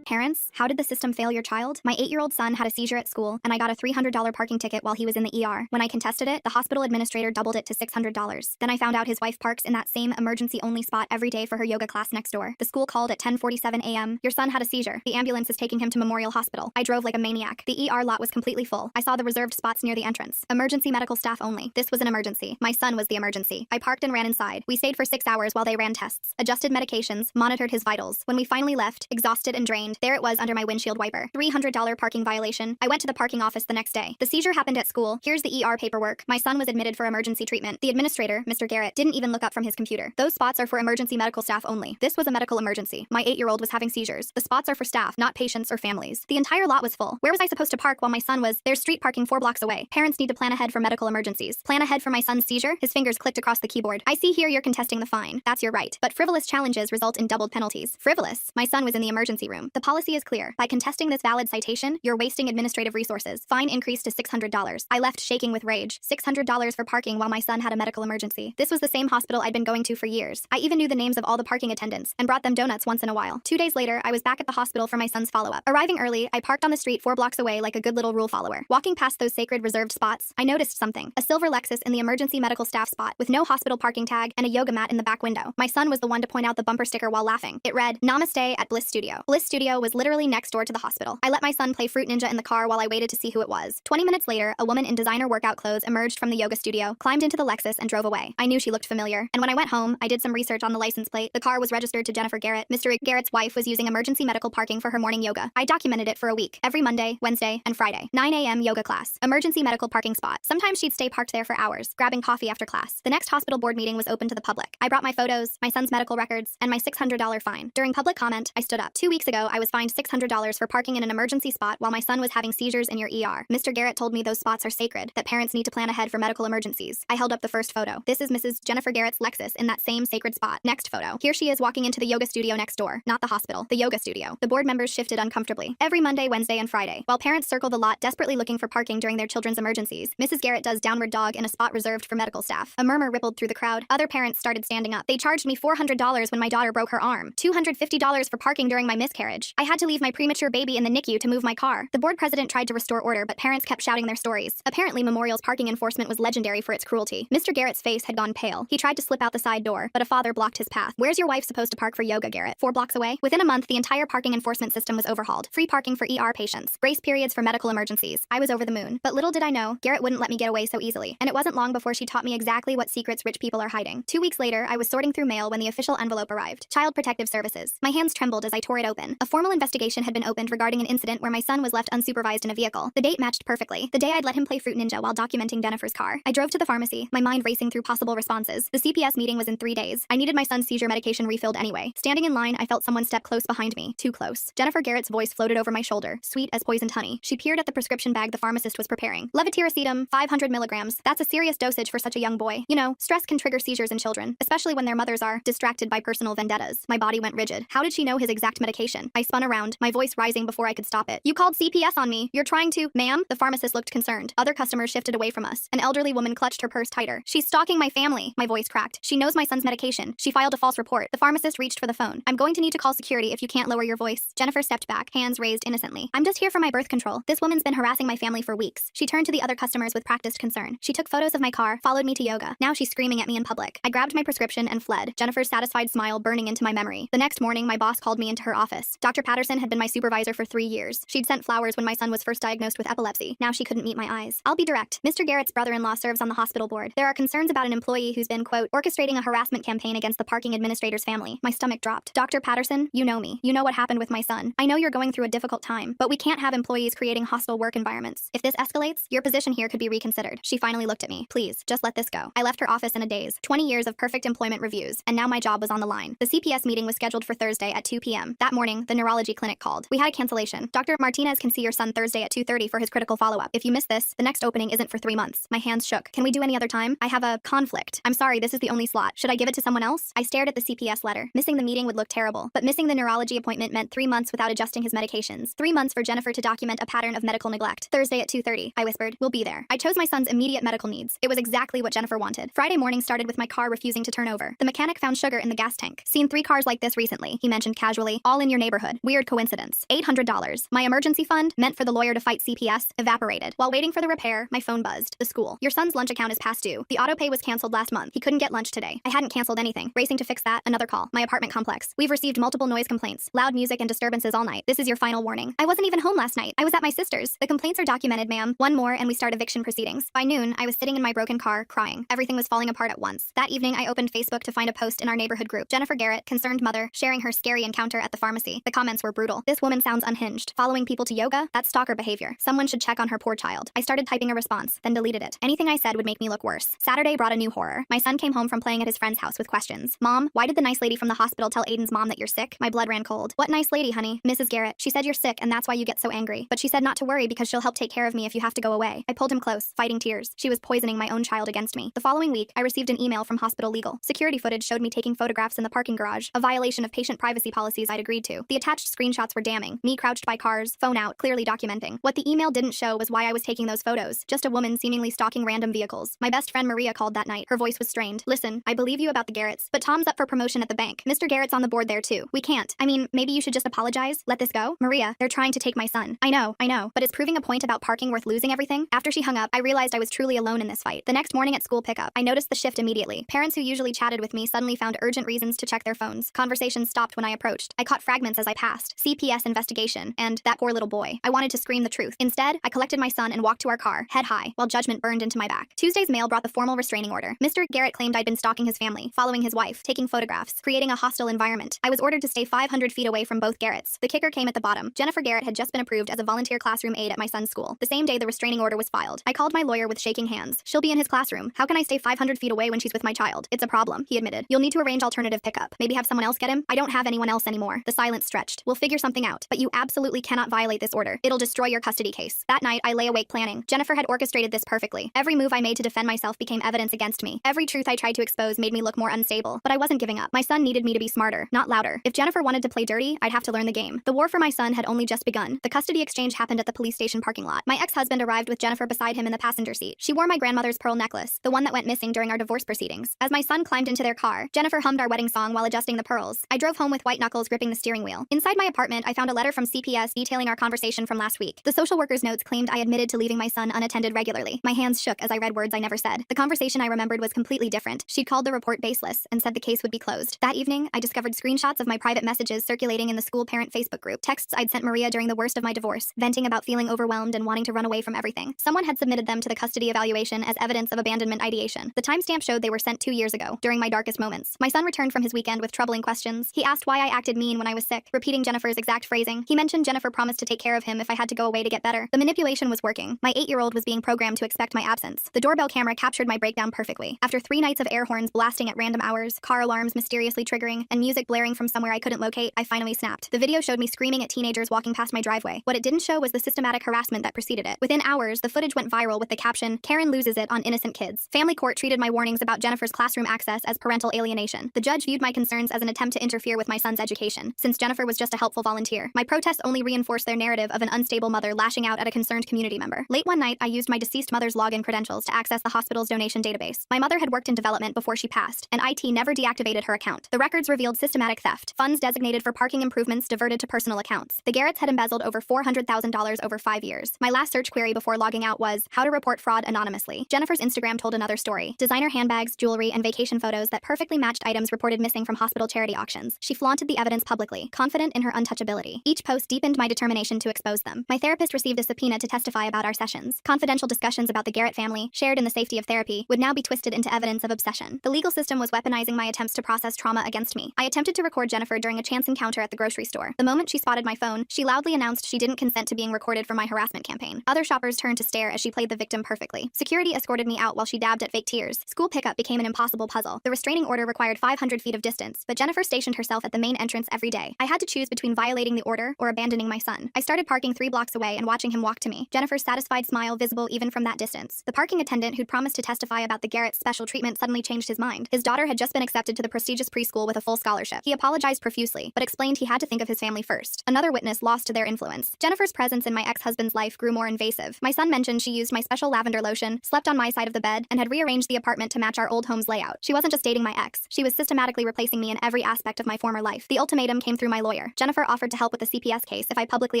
Speaker 2: Parents, how did the system fail your child? My 8-year-old son had a seizure at school, and I got a $300 parking ticket while he was in the ER. When I contested it, the hospital administrator doubled it to $600. Then I found out his wife parks in that same emergency-only spot every day for her yoga class next door. The school called at 10:47 a.m. Your son had a seizure. The ambulance is taking him to Memorial Hospital. I drove like a maniac. The ER lot was completely full. I saw the reserved spots near the entrance. Emergency medical staff only. This was an emergency. My son was the emergency. I parked and ran inside. We stayed for 6 hours while they ran tests, adjusted medications, monitored his vitals. When we finally left, exhausted and drained, there it was under my windshield wiper. $300 parking violation. I went to the parking office the next day. The seizure happened at school. Here's the ER paperwork. My son was admitted for emergency treatment. The administrator, Mr. Garrett, didn't even look up from his computer. Those spots are for emergency medical staff only. This was a medical emergency. My 8-year-old was having seizures. The spots are for staff, not patients or families. The entire lot was full. Where was I supposed to park while my son was? There's street parking 4 blocks away. Parents need to plan ahead for medical emergencies. Plan ahead for my son's seizure? His fingers clicked across the keyboard. I see here you're contesting the fine. That's your right. But frivolous challenges result in doubled penalties. Frivolous? My son was in the emergency room. The policy is clear. By contesting this valid citation, you're wasting administrative resources. Fine increased to $600. I left shaking with rage. $600 for parking while my son had a medical emergency. This was the same hospital I'd been going to for years. I even knew the names of all the parking attendants and brought them donuts once in a while. 2 days later, I was back at the hospital for my son's follow-up. Arriving early, I parked on the street 4 blocks away like a good little rule follower. Walking past those sacred reserved spots, I noticed something. A silver Lexus in the emergency medical staff spot with no hospital parking tag and a yoga mat in the back window. My son was the one to point out the bumper sticker while laughing. It read, "Namaste at Bliss Studio." Bliss Studio was literally next door to the hospital. I let my son play Fruit Ninja in the car while I waited to see who it was. 20 minutes later, a woman in designer workout clothes emerged from the yoga studio, climbed into the Lexus, and drove away. I knew she looked familiar, and when I went home, I did some research on the license plate. The car was registered to Jennifer Garrett. Mr. Garrett's wife was using emergency medical parking for her morning yoga. I documented it for a week. Every Monday, Wednesday, and Friday. 9 a.m. yoga class. Emergency medical parking spot. Sometimes she'd stay parked there for hours, grabbing coffee after class. The next hospital board meeting was open to the public. I brought my photos, my son's medical records, and my $600 fine. During public comment, I stood up. 2 weeks ago, I was fined $600 for parking in an emergency spot while my son was having seizures in your ER. Mr. Garrett told me those spots are sacred, that parents need to plan ahead for medical emergencies. I held up the first photo. This is Mrs. Jennifer Garrett's Lexus in that same sacred spot. Next photo. Here she is walking into the yoga studio next door. Not the hospital, the yoga studio. The board members shifted uncomfortably. Every Monday, Wednesday, and Friday. While parents circle the lot desperately looking for parking during their children's emergencies, Mrs. Garrett does downward dog in a spot reserved for medical staff. A murmur rippled through the crowd. Other parents started standing up. They charged me $400 when my daughter broke her arm. $250 for parking during my miscarriage. I had to leave my premature baby in the NICU to move my car. The board president tried to restore order, but parents kept shouting their stories. Apparently, Memorial's parking enforcement was legendary for its cruelty. Mr. Garrett's face had gone pale. He tried to slip out the side door, but a father blocked his path. Where's your wife supposed to park for yoga, Garrett? 4 blocks away? Within a month, the entire parking enforcement system was overhauled. Free parking for ER patients. Grace periods for medical emergencies. I was over the moon. But little did I know, Garrett wouldn't let me get away so easily. And it wasn't long before she taught me exactly what secrets rich people are hiding. 2 weeks later, I was sorting through mail when the official envelope arrived. Child Protective Services. My hands trembled as I tore it open. A formal investigation had been opened regarding an incident where my son was left unsupervised in a vehicle. The date matched perfectly. The day I'd let him play Fruit Ninja while documenting Jennifer's car. I drove to the pharmacy, my mind racing through possible responses. The CPS meeting was in 3 days. I needed my son's seizure medication refilled anyway. Standing in line, I felt someone step close behind me. Too close. Jennifer Garrett's voice floated over my shoulder, sweet as poisoned honey. She peered at the prescription bag the pharmacist was preparing. Levetiracetam, 500 milligrams. That's a serious dosage for such a young boy. You know, stress can trigger seizures in children, especially when their mothers are distracted by personal vendettas. My body went rigid. How did she know his exact medication? I spun around, my voice rising before I could stop it. You called CPS on me. You're trying to— Ma'am? The pharmacist looked concerned. Other customers shifted away from us. An elderly woman clutched her purse tighter. She's stalking my family. My voice cracked. She knows my son's medication. She filed a false report. The pharmacist reached for the phone. I'm going to need to call security if you can't lower your voice. Jennifer stepped back, hands raised innocently. I'm just here for my birth control. This woman's been harassing my family for weeks. She turned to the other customers with practiced concern. She took photos of my car, followed me to yoga. Now she's screaming at me in public. I grabbed my prescription and fled, Jennifer's satisfied smile burning into my memory. The next morning, my boss called me into her office. Dr. Patterson had been my supervisor for 3 years. She'd sent flowers when my son was first diagnosed with epilepsy. Now she couldn't meet my eyes. I'll be direct. Mr. Garrett's brother-in-law serves on the hospital board. There are concerns about an employee who's been, quote, orchestrating a harassment campaign against the parking administrator's family. My stomach dropped. Dr. Patterson, you know me. You know what happened with my son. I know you're going through a difficult time, but we can't have employees creating hostile work environments. If this escalates, your position here could be reconsidered. She finally looked at me. Please, just let this go. I left her office in a daze. 20 years of perfect employment reviews, and now my job was on the line. The CPS meeting was scheduled for Thursday at 2 p.m. That morning, the neurology clinic called. We had a cancellation. Dr. Martinez can see your son Thursday at 2:30 for his critical follow-up. If you miss this, the next opening isn't for 3 months. My hands shook. Can we do any other time? I have a conflict. I'm sorry, this is the only slot. Should I give it to someone else? I stared at the CPS letter. Missing the meeting would look terrible, but missing the neurology appointment meant 3 months without adjusting his medications. 3 months for Jennifer to document a pattern of medical neglect. Thursday at 2:30, I whispered. We'll be there. I chose my son's immediate medical needs. It was exactly what Jennifer wanted. Friday morning started with my car refusing to turn over. The mechanic found sugar in the gas tank. Seen 3 cars like this recently, he mentioned casually. All in your neighborhood. Weird coincidence. $800. My emergency fund, meant for the lawyer to fight CPS, evaporated. While waiting for the repair, my phone buzzed. The school. Your son's lunch account is past due. The autopay was canceled last month. He couldn't get lunch today. I hadn't canceled anything. Racing to fix that, another call. My apartment complex. We've received multiple noise complaints. Loud music and disturbances all night. This is your final warning. I wasn't even home last night. I was at my sister's. The complaints are documented, ma'am. One more and we start eviction proceedings. By noon, I was sitting in my broken car, crying. Everything was falling apart at once. That evening, I opened Facebook to find a post in our neighborhood group. Jennifer Garrett, concerned mother, sharing her scary encounter at the pharmacy. The comments were brutal. This woman sounds unhinged. Following people to yoga? That's stalker behavior. Someone should check on her poor child. I started typing a response, then deleted it. Anything I said would make me look worse. Saturday brought a new horror. My son came home from playing at his friend's house with questions. Mom, why did the nice lady from the hospital tell Aiden's mom that you're sick? My blood ran cold. What nice lady, honey? Mrs. Garrett. She said you're sick and that's why you get so angry. But she said not to worry because she'll help take care of me if you have to go away. I pulled him close, fighting tears. She was poisoning my own child against me. The following week, I received an email from hospital legal. Security footage showed me taking photographs in the parking garage, a violation of patient privacy policies I'd agreed to. The attached screenshots were damning. Me crouched by cars, phone out, clearly documenting. What the email didn't show was why I was taking those photos. Just a woman seemingly stalking random vehicles. My best friend Maria called that night. Her voice was strained. Listen, I believe you about the Garretts, but Tom's up for promotion at the bank. Mr. Garrett's on the board there too. We can't. I mean, maybe you should just apologize? Let this go? Maria, they're trying to take my son. I know, but is proving a point about parking worth losing everything? After she hung up, I realized I was truly alone in this fight. The next morning at school pickup, I noticed the shift immediately. Parents who usually chatted with me suddenly found urgent reasons to check their phones. Conversations stopped when I approached. I caught fragments as I passed. CPS investigation, and that poor little boy. I wanted to scream the truth. Instead, I collected my son and walked to our car, head high, while judgment burned into my back. Tuesday's mail brought the formal restraining order. Mr. Garrett claimed I'd been stalking his family, following his wife, taking photographs, creating a hostile environment. I was ordered to stay 500 feet away from both Garretts. The kicker came at the bottom. Jennifer Garrett had just been approved as a volunteer classroom aide at my son's school. The same day the restraining order was filed. I called my lawyer with shaking hands. She'll be in his classroom. How can I stay 500 feet away when she's with my child? It's a problem, he admitted. You'll need to arrange alternative pickup. Maybe have someone else get him? I don't have anyone else anymore. The silence stretched. We'll figure something out. But you absolutely cannot violate this order. It'll destroy your custody case. That night, I lay awake planning. Jennifer had orchestrated this perfectly. Every move I made to defend myself became evidence against me. Every truth I tried to expose made me look more unstable. But I wasn't giving up. My son needed me to be smarter, not louder. If Jennifer wanted to play dirty, I'd have to learn the game. The war for my son had only just begun. The custody exchange happened at the police station parking lot. My ex-husband arrived with Jennifer beside him in the passenger seat. She wore my grandmother's pearl necklace, the one that went missing during our divorce proceedings. As my son climbed into their car, Jennifer hummed our wedding song while adjusting the pearls. I drove home with white knuckles gripping the steering wheel. Inside my apartment, I found a letter from CPS detailing our conversation from last week. The social worker's notes claimed I admitted to leaving my son unattended regularly. My hands shook as I read words I never said. The conversation I remembered was completely different. She'd called the report baseless and said the case would be closed. That evening, I discovered screenshots of my private messages circulating in the school parent Facebook group, texts I'd sent Maria during the worst of my divorce, venting about feeling overwhelmed and wanting to run away from everything. Someone had submitted them to the custody evaluation as evidence of abandonment ideation. The timestamp showed they were sent 2 years ago, during my darkest moments. My son returned from his weekend with troubling questions. He asked why I acted mean when I was sick, repeating Jennifer's exact phrasing. He mentioned Jennifer promised to take care of him if I had to go away to get better. The manipulation was working. My 8-year-old was being programmed to expect my absence. The doorbell camera captured my breakdown perfectly. After 3 nights of air horns blasting at random hours, car alarms mysteriously triggering, and music blaring from somewhere I couldn't locate, I finally snapped. The video showed me screaming at teenagers walking past my driveway. What it didn't show was the systematic harassment that preceded it. Within hours, the footage went viral with the caption, "Karen loses it on innocent kids." Family court treated my warnings about Jennifer's classroom access as parental alienation. The judge viewed my concerns as an attempt to interfere with my son's education, since Jennifer was just a helpful volunteer. My protests only reinforced their narrative of an unstable mother lashing out at a concerned community member. Late one night, I used my deceased mother's login credentials to access the hospital's donation database. My mother had worked in development before she passed, and IT never deactivated her account. The records revealed systematic theft, funds designated for parking improvements diverted to personal accounts. The Garretts had embezzled over $400,000 over 5 years. My last search query before logging out was, how to report fraud anonymously. Jennifer's Instagram told another story. Designer handbags, jewelry, and vacation photos that perfectly matched items reported missing from hospital charity auctions. She flaunted the evidence publicly, confident in her untouchability. Each post deepened my determination to expose them. My therapist received a subpoena to testify about our sessions. Confidential discussions about the Garrett family, shared in the safety of therapy, would now be twisted into evidence of obsession. The legal system was weaponizing my attempts to process trauma against me. I attempted to record Jennifer during a chance encounter at the grocery store. The moment she spotted my phone, she loudly announced she didn't consent to being recorded for my harassment campaign. Other shoppers turned to stare as she played the victim perfectly. Security escorted me out while she dabbed at fake tears. School pickup became an impossible puzzle. The restraining order required 500 feet of distance, but Jennifer stationed herself at the main entrance every day. I had to choose between violating the order or abandoning my son. I started parking 3 blocks away and watching him walk to me. Jennifer's satisfied smile visible even from that distance. The parking attendant who'd promised to testify about the Garrett's special treatment suddenly changed his mind. His daughter had just been accepted to the prestigious preschool with a full scholarship. He apologized profusely, but explained he had to think of his family first. Another witness lost to their influence. Jennifer's presence in my ex-husband's life grew more invasive. My son mentioned she used my special lavender lotion, slept on my side of the bed, and had rearranged the apartment to match our old home's layout. She wasn't just dating my ex. She was systematically replacing me in every aspect of my former life. The ultimatum came through my lawyer. Jennifer offered to help with the CPS case if I publicly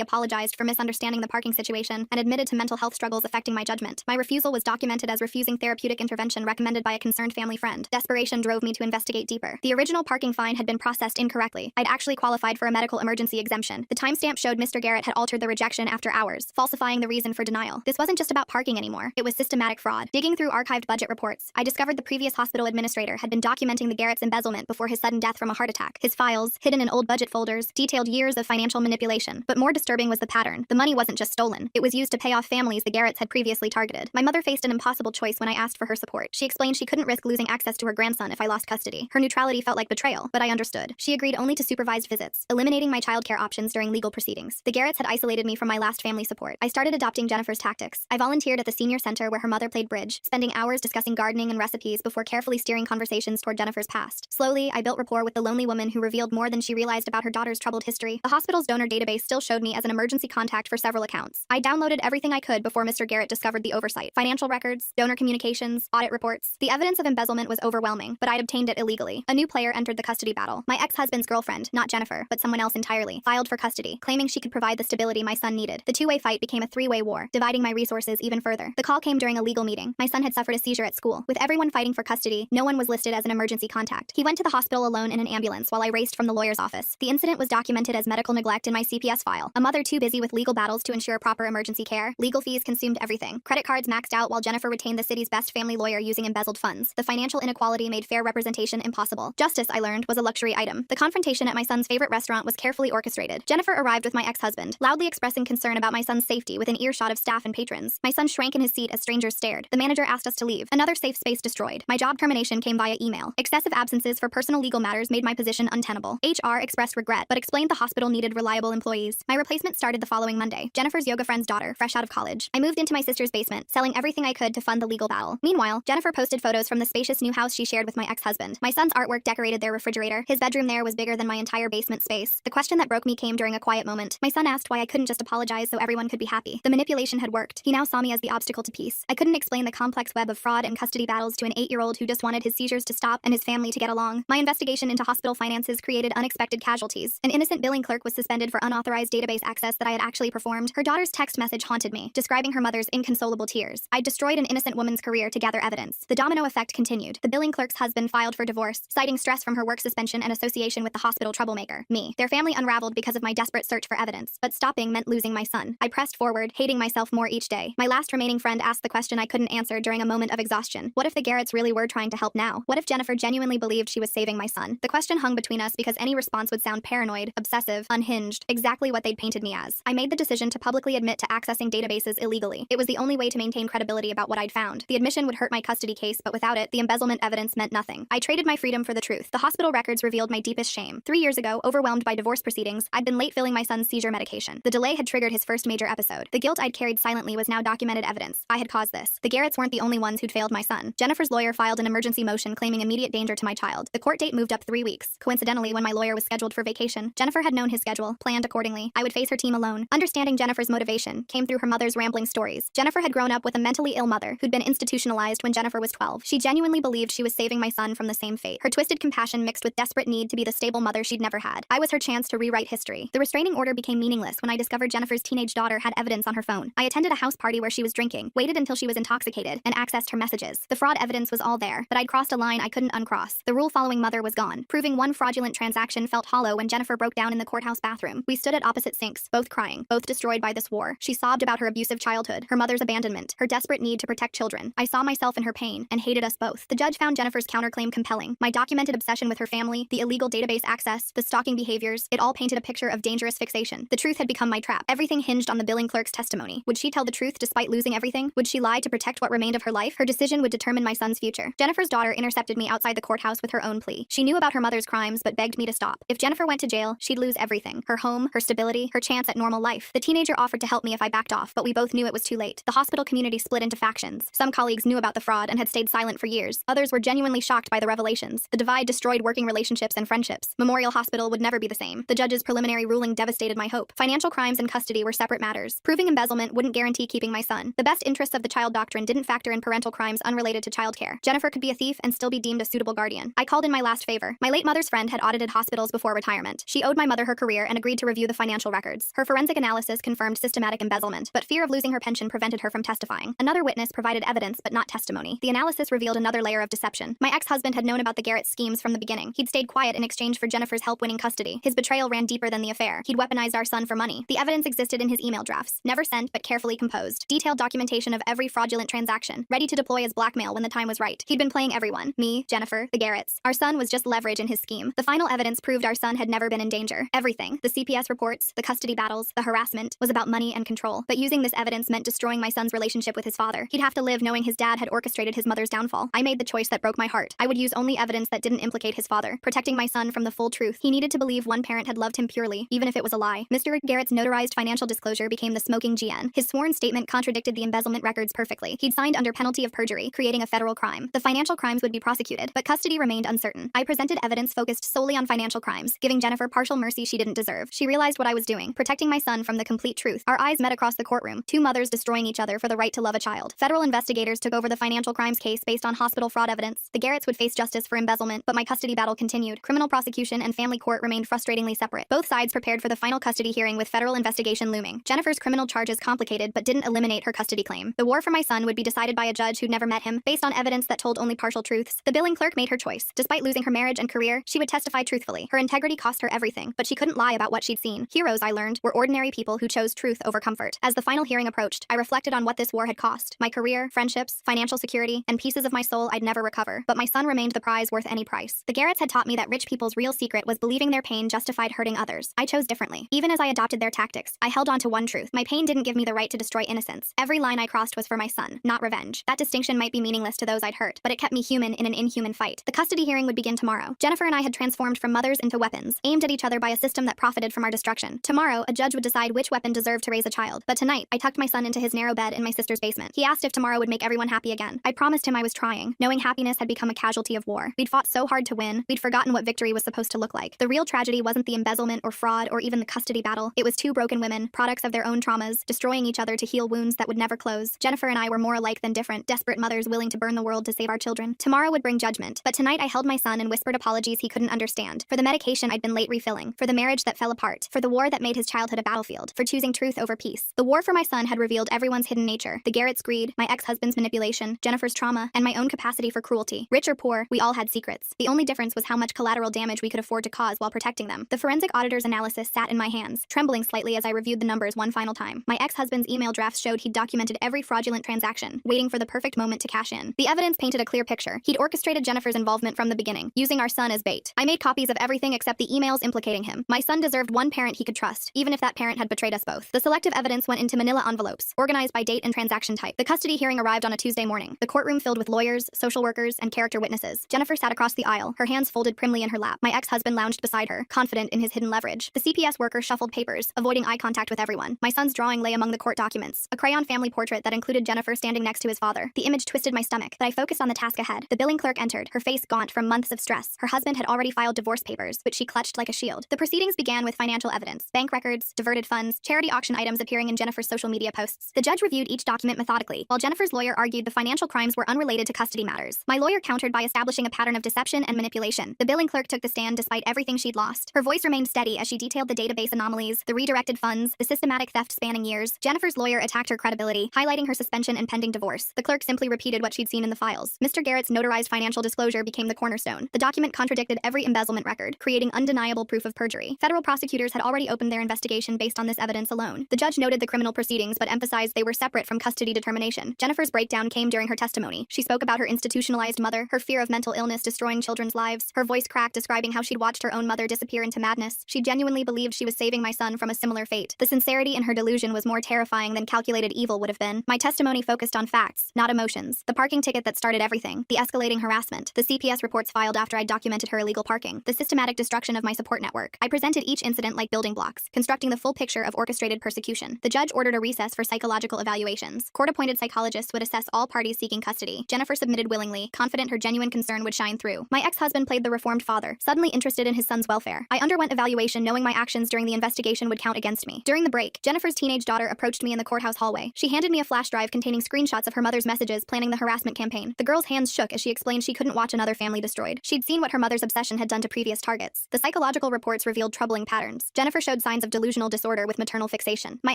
Speaker 2: apologized for misunderstanding the parking situation and admitted to mental health struggles affecting my judgment. My refusal was documented as refusing therapeutic intervention recommended by a concerned family friend. Desperation drove me to investigate deeper. The original parking fine had been processed incorrectly. I'd actually qualified for a medical emergency exemption. The timestamp showed Mr. Garrett had altered the rejection after hours, falsifying the reason for denial. This wasn't just about parking anymore. It was systematic fraud. Digging through archived budget reports, I discovered the previous hospital administrator had been documenting the Garrett's embezzlement before his sudden death from a heart attack. His files, hidden in old budget folders, detailed years of financial manipulation. But more disturbing was the pattern. The money wasn't just stolen. It was used to pay off families the Garretts had previously targeted. My mother faced an impossible choice when I asked for her support. She explained she couldn't risk losing access to her grandson if I lost custody. Her neutrality felt like betrayal, but I understood. She agreed only to supervised visits, eliminating my childcare options during legal proceedings. The Garretts had isolated me from my last family support. I started adopting Jennifer's tactics. I volunteered at the senior center where her mother played bridge, spending hours discussing gardening and recipes before carefully steering conversations toward Jennifer's past. Slowly, I built rapport with the lonely woman who revealed more than she realized about her daughter's troubled history. The hospital's donor database still showed me as an emergency contact for several accounts. I downloaded everything I could before Mr. Garrett discovered the oversight. Financial records, donor communications, audit reports. The evidence of embezzlement was overwhelming, but I'd obtained it illegally. A new player entered the custody battle. My ex-husband's girlfriend, not Jennifer, but someone else entirely, filed for custody, claiming she could provide the stability my son needed. The two-way fight became a 3-way war, dividing my resources even further. The call came during a legal meeting. My son had suffered a seizure at school. With everyone fighting for custody, no one was listed as an emergency contact. He went to the hospital alone in an ambulance while I raced from the lawyer's office. The incident was documented as medical neglect in my CPS file. A mother too busy with legal battles to ensure proper emergency care. Legal fees consumed everything. Credit cards maxed out while Jennifer retained the city's best family lawyer using embezzled funds. The financial inequality made fair representation impossible. Justice, I learned, was a luxury item. The confrontation at my son's favorite restaurant was carefully orchestrated. Jennifer arrived with my ex-husband, loudly expressing concern about my son's safety within earshot of staff and patrons. My son shrank in his seat as strangers stared. The manager asked us to leave. Another safe space destroyed. My job termination came via email. Excessive absences for personal legal matters made my position untenable. HR expressed regret, but explained the hospital needed reliable employees. My replacement started the following Monday. Jennifer's yoga friend's daughter, fresh out of college. I moved into my sister's basement, selling everything I could to fund the legal battle. Meanwhile, Jennifer posted photos from the spacious new house she shared with my ex-husband. My son's artwork decorated their refrigerator. His bedroom there was bigger than my entire basement space. The question that broke me came during a quiet moment. My son asked why I couldn't just apologize so everyone could be happy. The manipulation had worked. He now saw me as the obstacle to peace. I couldn't explain the complex web of fraud and custody battles to an 8-year-old who just wanted his seizures to stop and his family to get along. My investigation into hospital finances created unexpected casualties. An innocent billing clerk was suspended for unauthorized database access that I had actually performed. Her daughter's text message haunted me, describing her mother's inconsolable tears. I destroyed an innocent woman's career to gather evidence. The domino effect continued. The billing clerk's husband filed for divorce, citing stress from her work suspension and association with the hospital troublemaker, me. Their family unraveled because of my desperate search for evidence, but stopping meant losing my son. I pressed forward, hating myself more each day. My last remaining friend asked the question I couldn't answer during a moment of exhaustion. What if the Garretts really were trying to help now? What if Jennifer genuinely believed she was saving my son? The question hung between us because any response would sound paranoid, obsessive, unhinged, exactly what they'd painted me as. I made the decision to publicly admit to accessing databases illegally. It was the only way to maintain credibility about what I'd found. The admission would hurt my custody case, but without it, the embezzlement evidence meant nothing. I traded my freedom for the truth. The hospital records revealed my deepest shame. 3 years ago, overwhelmed by divorce proceedings, I'd been late filling my son's seizure medication. The delay had triggered his first major episode. The guilt I'd carried silently was now documented evidence. I had caused this. The Garretts weren't the only ones who'd failed my son. Jennifer's lawyer filed an emergency motion claiming immediate danger to my child. The court date moved up 3 weeks. Coincidentally, when my lawyer was scheduled for vacation, Jennifer had known his schedule, planned accordingly. I would face her team alone. Understanding Jennifer's motivation came through her mother's rambling stories. Jennifer had grown up with a mentally ill mother who'd been institutionalized when Jennifer was 12. She genuinely believed she was saving my son from the same fate. Her twisted compassion mixed with desperate need to be the stable mother she'd never had. I was her chance to rewrite history. The restraining order became meaningless when I discovered Jennifer's teenage daughter had evidence on her phone. I attended a house party where she was drinking, waited until she was intoxicated, and accessed her messages. The fraud evidence was all there, but I'd crossed a line I couldn't uncross. The rule-following mother was gone. Proving one fraudulent transaction felt hollow when Jennifer broke down in the courthouse bathroom. We stood at opposite sinks, both crying, both destroyed by this war. She sobbed about her abusive childhood, her mother's abandonment, her desperate need to protect children. I saw myself in her pain and hated us both. The judge found Jennifer's counterclaim compelling. My documented obsession with her family, the illegal database access, the stalking behaviors, it all painted a picture of dangerous fixation. The truth had become my trap. Everything hinged on the billing clerk's testimony. Would she tell the truth despite losing everything? Would she lie to protect what remained of her life? Her decision would determine my son's future. Jennifer's daughter intercepted me outside the courthouse with her own plea. She knew about her mother's crimes but begged me to stop. If Jennifer went to jail, she'd lose everything. Her home, her stability, her chance at normal life. The teenager offered to help me if I backed off, but we both knew it was too late. The hospital community split into factions. Some colleagues knew about the fraud and had stayed silent for years. Others were genuinely shocked by the revelations. The divide destroyed working relationships and friendships. Memorial Hospital would never be the same. The judge's preliminary ruling devastated my hope. Financial crimes and custody were separate matters. Proving embezzlement wouldn't guarantee keeping my son. The best interests of the child doctrine didn't factor in parental crimes unrelated to childcare. Jennifer could be a thief and still be deemed a suitable guardian. I called in my last favor. My late mother's friend had audited hospitals before retirement. She owed my mother her career and agreed to review the financial records. Her forensic analysis confirmed systematic embezzlement, but fear of losing her pension prevented her from testifying. Another witness provided evidence but not testimony. The analysis revealed another layer of deception. My ex-husband had known about the Garrett schemes from the beginning. He'd stayed quiet in exchange for Jennifer's help winning custody. His betrayal ran deeper than the affair. He'd weaponized our son for money. The evidence existed in his email drafts, never sent but carefully composed. Detailed documentation of every fraudulent transaction, ready to deploy as blackmail when the time was right. He'd been playing everyone. Me, Jennifer, the Garretts. Our son was just leverage in his scheme. The final evidence proved our son had never been in danger. Everything, the CPS reports, the custody battles, the harassment, was about money and control. But using this evidence meant destroying my son's relationship with his father. He'd have to live knowing his dad had orchestrated his mother's downfall. I made the choice that broke my heart. I would use only evidence that didn't implicate his father, protecting my son from the full truth. He needed to believe one parent had loved him purely, even if it was a lie. Mr. Garrett's notarized financial disclosure became the smoking GN. His sworn statement contradicted the embezzlement records perfectly. He'd signed under penalty of perjury, creating a federal crime. The financial crimes would be prosecuted, but custody remained uncertain. I presented evidence focused solely on financial crimes, giving Jennifer partial mercy she didn't deserve. She realized what I was doing, protecting my son from the complete truth. Our eyes met across the courtroom, two mothers destroying each other for the right to love a child. Federal investigators took over the financial crimes case based on hospital fraud evidence. The Garretts would face justice for embezzlement, but my custody battle continued. Criminal prosecution and family court remained frustratingly separate. Both sides prepared for the final custody hearing with federal investigation looming. Jennifer's criminal charges complicated but didn't eliminate her custody claim. The war for my son would be decided by a judge who'd never met him, based on evidence that told only partial truths. The billing clerk made her choice. Despite losing her marriage and career, she would testify truthfully. Her integrity cost her everything, but she couldn't lie about what she'd seen. Heroes, I learned, were ordinary people who chose truth over comfort. As the final hearing approached, I reflected on what this war had cost. My career, friendships, financial security, and pieces of my soul I'd never recover. But my son remained the prize worth any price. The Garretts had taught me that rich people's real secret was believing their pain justified hurting others. I chose differently. Even as I adopted their tactics, I held on to one truth. My pain didn't give me the right to destroy innocence. Every line I crossed was for my son, not revenge. That distinction might be meaningless to those I'd hurt, but it kept me human in an inhuman fight. The custody hearing would begin tomorrow. Jennifer and I had transformed from mothers into weapons, aimed at each other by a system that profited from our destruction. Tomorrow, a judge would decide which weapon deserved to raise a child. But tonight, I tucked my son into his narrow bed in my sister's basement. He asked if tomorrow would make everyone happy again. I promised him I was trying, knowing happiness had become a casualty of war. We'd fought so hard to win, we'd forgotten what victory was supposed to look like. The real tragedy wasn't the embezzlement or fraud or even the custody battle. It was two broken women, products of their own traumas, destroying each other to heal wounds that would never close. Jennifer and I were more alike than different, desperate mothers willing to burn the world to save our children. Tomorrow would bring judgment, but tonight I held my son and whispered apologies he couldn't understand. For the medication I'd been late refilling, for the marriage that fell apart, for the war that made his childhood a battlefield, for choosing truth over peace. The war for my son had revealed everyone's hidden nature: the Garrett's greed, my ex-husband's manipulation, Jennifer's trauma, and my own capacity for cruelty. Rich or poor, we all had secrets. The only difference was how much collateral damage we could afford to cause while protecting them. The forensic auditor's analysis sat in my hands, trembling slightly as I reviewed the numbers one final time. My ex-husband's email drafts showed he'd documented every fraudulent transaction, waiting for the perfect moment to cash in. The evidence painted a clear picture. He'd orchestrated Jennifer's involvement from the beginning, using our son as bait. I made copies of everything except the emails implicating him. My son deserved one parent he could trust, even if that parent had betrayed us both. The selective evidence went into manila envelopes, organized by date and transaction type. The custody hearing arrived on a Tuesday morning. The courtroom filled with lawyers, social workers, and character witnesses. Jennifer sat across the aisle, her hands folded primly in her lap. My ex-husband lounged beside her, confident in his hidden leverage. The CPS worker shuffled papers, avoiding eye contact with everyone. My son's drawing lay among the court documents, a crayon family portrait that included Jennifer standing next to his father. The image twisted my stomach, but I focused on the task ahead. The billing clerk entered, her face gaunt from months of stress. Her husband had already filed divorce papers, which she clutched like a shield. The proceedings began with financial evidence: bank records, diverted funds, charity auction items appearing in Jennifer's social media posts. The judge reviewed each document methodically, while Jennifer's lawyer argued the financial crimes were unrelated to custody matters. My lawyer countered by establishing a pattern of deception and manipulation. The billing clerk took the stand despite everything she'd lost. Her voice remained steady as she detailed the database anomalies, the redirected funds, the systematic theft spanning years. Jennifer's lawyer attacked her credibility, highlighting her suspension and pending divorce. The clerk simply repeated what she'd seen in the files. Mr. Garrett's notarized financial disclosure became the cornerstone. The document contradicted every embezzlement record, creating undeniable proof of perjury. Federal prosecutors had already opened their investigation based on this evidence alone. The judge noted the criminal proceedings but emphasized they were separate from custody determination. Jennifer's breakdown came during her testimony. She spoke about her institutionalized mother, her fear of mental illness destroying children's lives. Her voice cracked, describing how she'd watched her own mother disappear into madness. She genuinely believed she was saving my son from a similar fate. The sincerity in her delusion was more terrifying than calculated evil would have been. My testimony focused on facts, not emotions. The parking ticket that started everything, the escalating harassment, the CPS reports filed after I'd documented her illegal parking, the systematic destruction of my support network. I presented each incident like building blocks, constructing the full picture of orchestrated persecution. The judge ordered a recess for psychological evaluations. Court-appointed psychologists would assess all parties seeking custody. Jennifer submitted willingly, confident her genuine concern would shine through. My ex-husband played the reformed father, suddenly interested in his son's welfare. I underwent evaluation knowing my actions during the investigation would count against me. During the break, Jennifer's teenage daughter approached me in the courthouse hallway. She handed me a flash drive containing screenshots of her mother's messages planning the harassment campaign. The girl's hands shook as she explained she couldn't watch another family destroyed. She'd seen what her mother's obsession had done to previous targets. The psychological reports revealed troubling patterns. Jennifer showed signs of delusional disorder with maternal fixation. My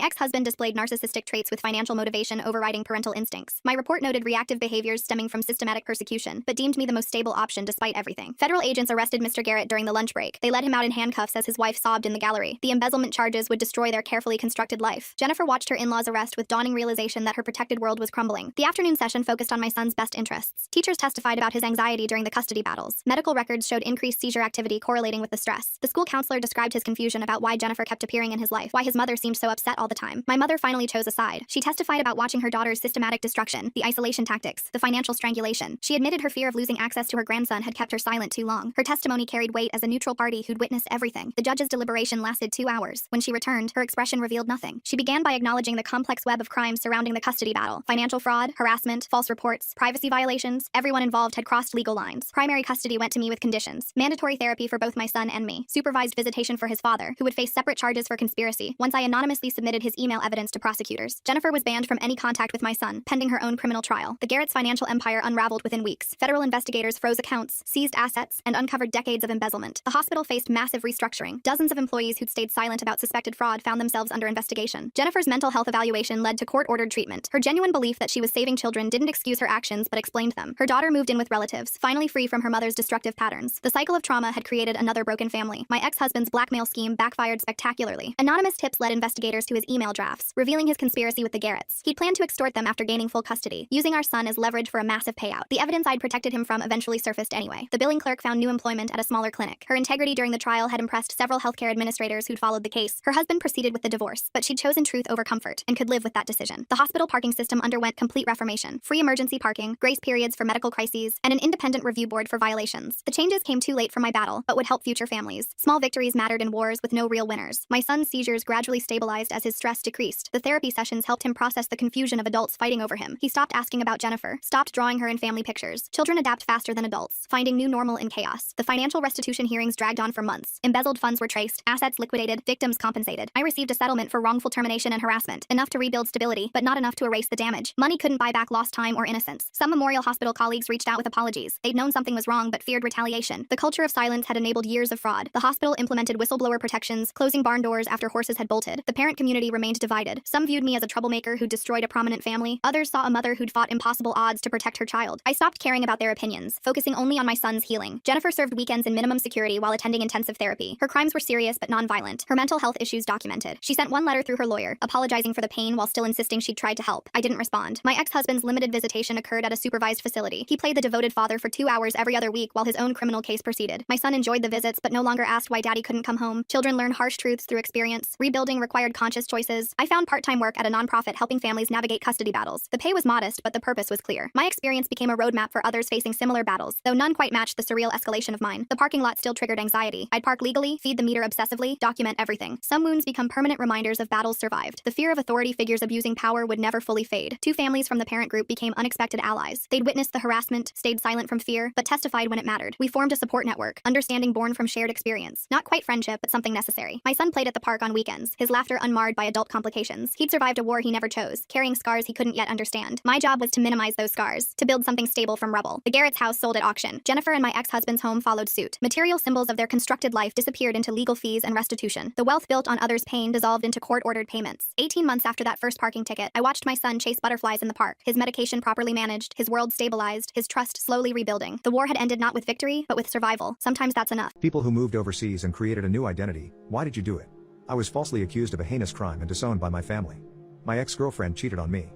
Speaker 2: ex-husband displayed narcissistic traits with financial motivation overriding parental instincts. My report noted reactive behaviors stemming from systematic persecution, but deemed me the most stable option despite everything. Federal agents arrested Mr. Garrett during the lunch break. They led him out in handcuffs as his wife sobbed in the gallery. The embezzlement charges would destroy their carefully constructed life. Jennifer watched her in-laws' arrest with dawning realization that her protected world was crumbling. The afternoon session focused on my son's best interests. Teachers testified about his anxiety during the custody battles. Medical records showed increased seizure activity correlating with the stress. The school counselor described his confusion about why Jennifer kept appearing in his life, why his mother seemed so upset all the time. My mother finally chose a side. She testified about watching her daughter's systematic destruction, the isolation tactics, the financial strangulation. She admitted her fear of losing access to her grandson had kept her silent too long. Her testimony carried weight as a neutral party who'd witnessed everything. The judge's deliberation lasted 2 hours. When she returned, her expression revealed nothing. She began by acknowledging the complex web of crimes surrounding the custody battle: financial fraud, harassment, false reports, privacy violations. Everyone involved had crossed legal lines. Primary custody went to me with conditions: mandatory therapy for both my son and me, supervised visitation for his father, who would face separate charges for conspiracy once I anonymously submitted his email evidence to prosecutors. Jennifer was banned from any contact with my son, pending her own criminal trial. The Garrett's financial empire unraveled within weeks. Federal investigators froze accounts, seized assets, and uncovered decades of embezzlement. The hospital faced massive restructuring. Dozens of employees who'd stayed silent about suspected fraud found themselves under investigation. Jennifer's mental health evaluation led to court-ordered treatment. Her genuine belief that she was saving children didn't excuse her actions but explained them. Her daughter moved in with relatives, finally free from her mother's destructive patterns. The cycle of trauma had created another broken family. My ex-husband's blackmail scheme backfired spectacularly. Anonymous tips led investigators to his email drafts, revealing his conspiracy with the Garretts. He'd planned to extort them after gaining full custody, using our son as leverage for a massive payout. The evidence I'd protected him from eventually surfaced anyway. The billing clerk found new employment at a smaller clinic. Her integrity during the trial had impressed several healthcare administrators who'd followed the case. Her husband proceeded with the divorce, but she'd chosen truth over comfort and could live with that decision. The hospital parking system underwent complete reformation: free emergency parking, grace periods for medical crises, and an independent review board for violations. The changes came too late for my battle, but would help future families. Small victories mattered in wars with no real winners. My son's seizures gradually stabilized as his stress decreased. The therapy sessions helped him process the confusion of adults fighting over him. He stopped asking about Jennifer, stopped drawing her in family pictures. Children adapt faster than adults, finding new normal in chaos. The financial restitution hearings dragged on for months. Embezzled funds were traced, assets liquidated, victims compensated. I received a settlement for wrongful termination and harassment, enough to rebuild stability, but not enough to erase the damage. Money couldn't buy back lost time or innocence. Some Memorial Hospital colleagues reached out with apologies. They'd known something was wrong but feared retaliation. The culture of silence had enabled years of fraud. The hospital implemented whistleblower protections, closing barn doors after horses had bolted. The parent community remained divided. Some viewed me as a troublemaker who destroyed a prominent family. Others saw a mother who'd fought impossible odds to protect her child. I stopped caring about their opinions, focusing only on my son's healing. Jennifer served weekends in minimum security while attending intensive therapy. Her crimes were serious but non-violent. Her mental health issues documented. She sent one letter through her lawyer, apologizing for the pain while still insisting she'd tried to help. I didn't respond. My ex-husband's limited visitation occurred at a supervised facility. He played the devoted father for 2 hours every other week while his own criminal case proceeded. My son enjoyed the visits but no longer asked why daddy couldn't come home. Children learn harsh truths through experience. Rebuilding required conscious choices. I found part-time work at a nonprofit helping families navigate custody battles. The pay was modest, but the purpose was clear. My experience became a roadmap for others facing similar battles, though none quite matched the surreal escalation of mine. The parking lot still triggered anxiety. I'd park legally, feed the meter obsessively, document everything. Some wounds become permanent reminders of battles survived. The fear of authority figures abusing power would never fully fade. 2 families from the parent group became unexpected allies. They'd witnessed the harassment, stayed silent from fear, but testified when it mattered. We formed a support network, understanding born from shared experience. Not quite friendship, but something necessary. My son played at the park on weekends, his laughter unmarred by adult complications. He'd survived a war he never chose, carrying scars he couldn't yet understand. My job was to minimize those scars, to build something stable from rubble. The Garrett's house sold at auction. Jennifer and my ex-husband's home followed suit. Material symbols of their constructed life disappeared into legal fees and restitution. The wealth built on others' pain dissolved into court-ordered payments. 18 months after that first parking ticket, I watched my son chase butterflies in the park, his medication properly managed, his world stabilized, his trust slowly rebuilding. The war had ended not with victory, but with survival. Sometimes that's enough.
Speaker 1: People who moved overseas and created a new identity. Why did you do it? I was falsely accused of a heinous crime and disowned by my family. My ex-girlfriend cheated on me.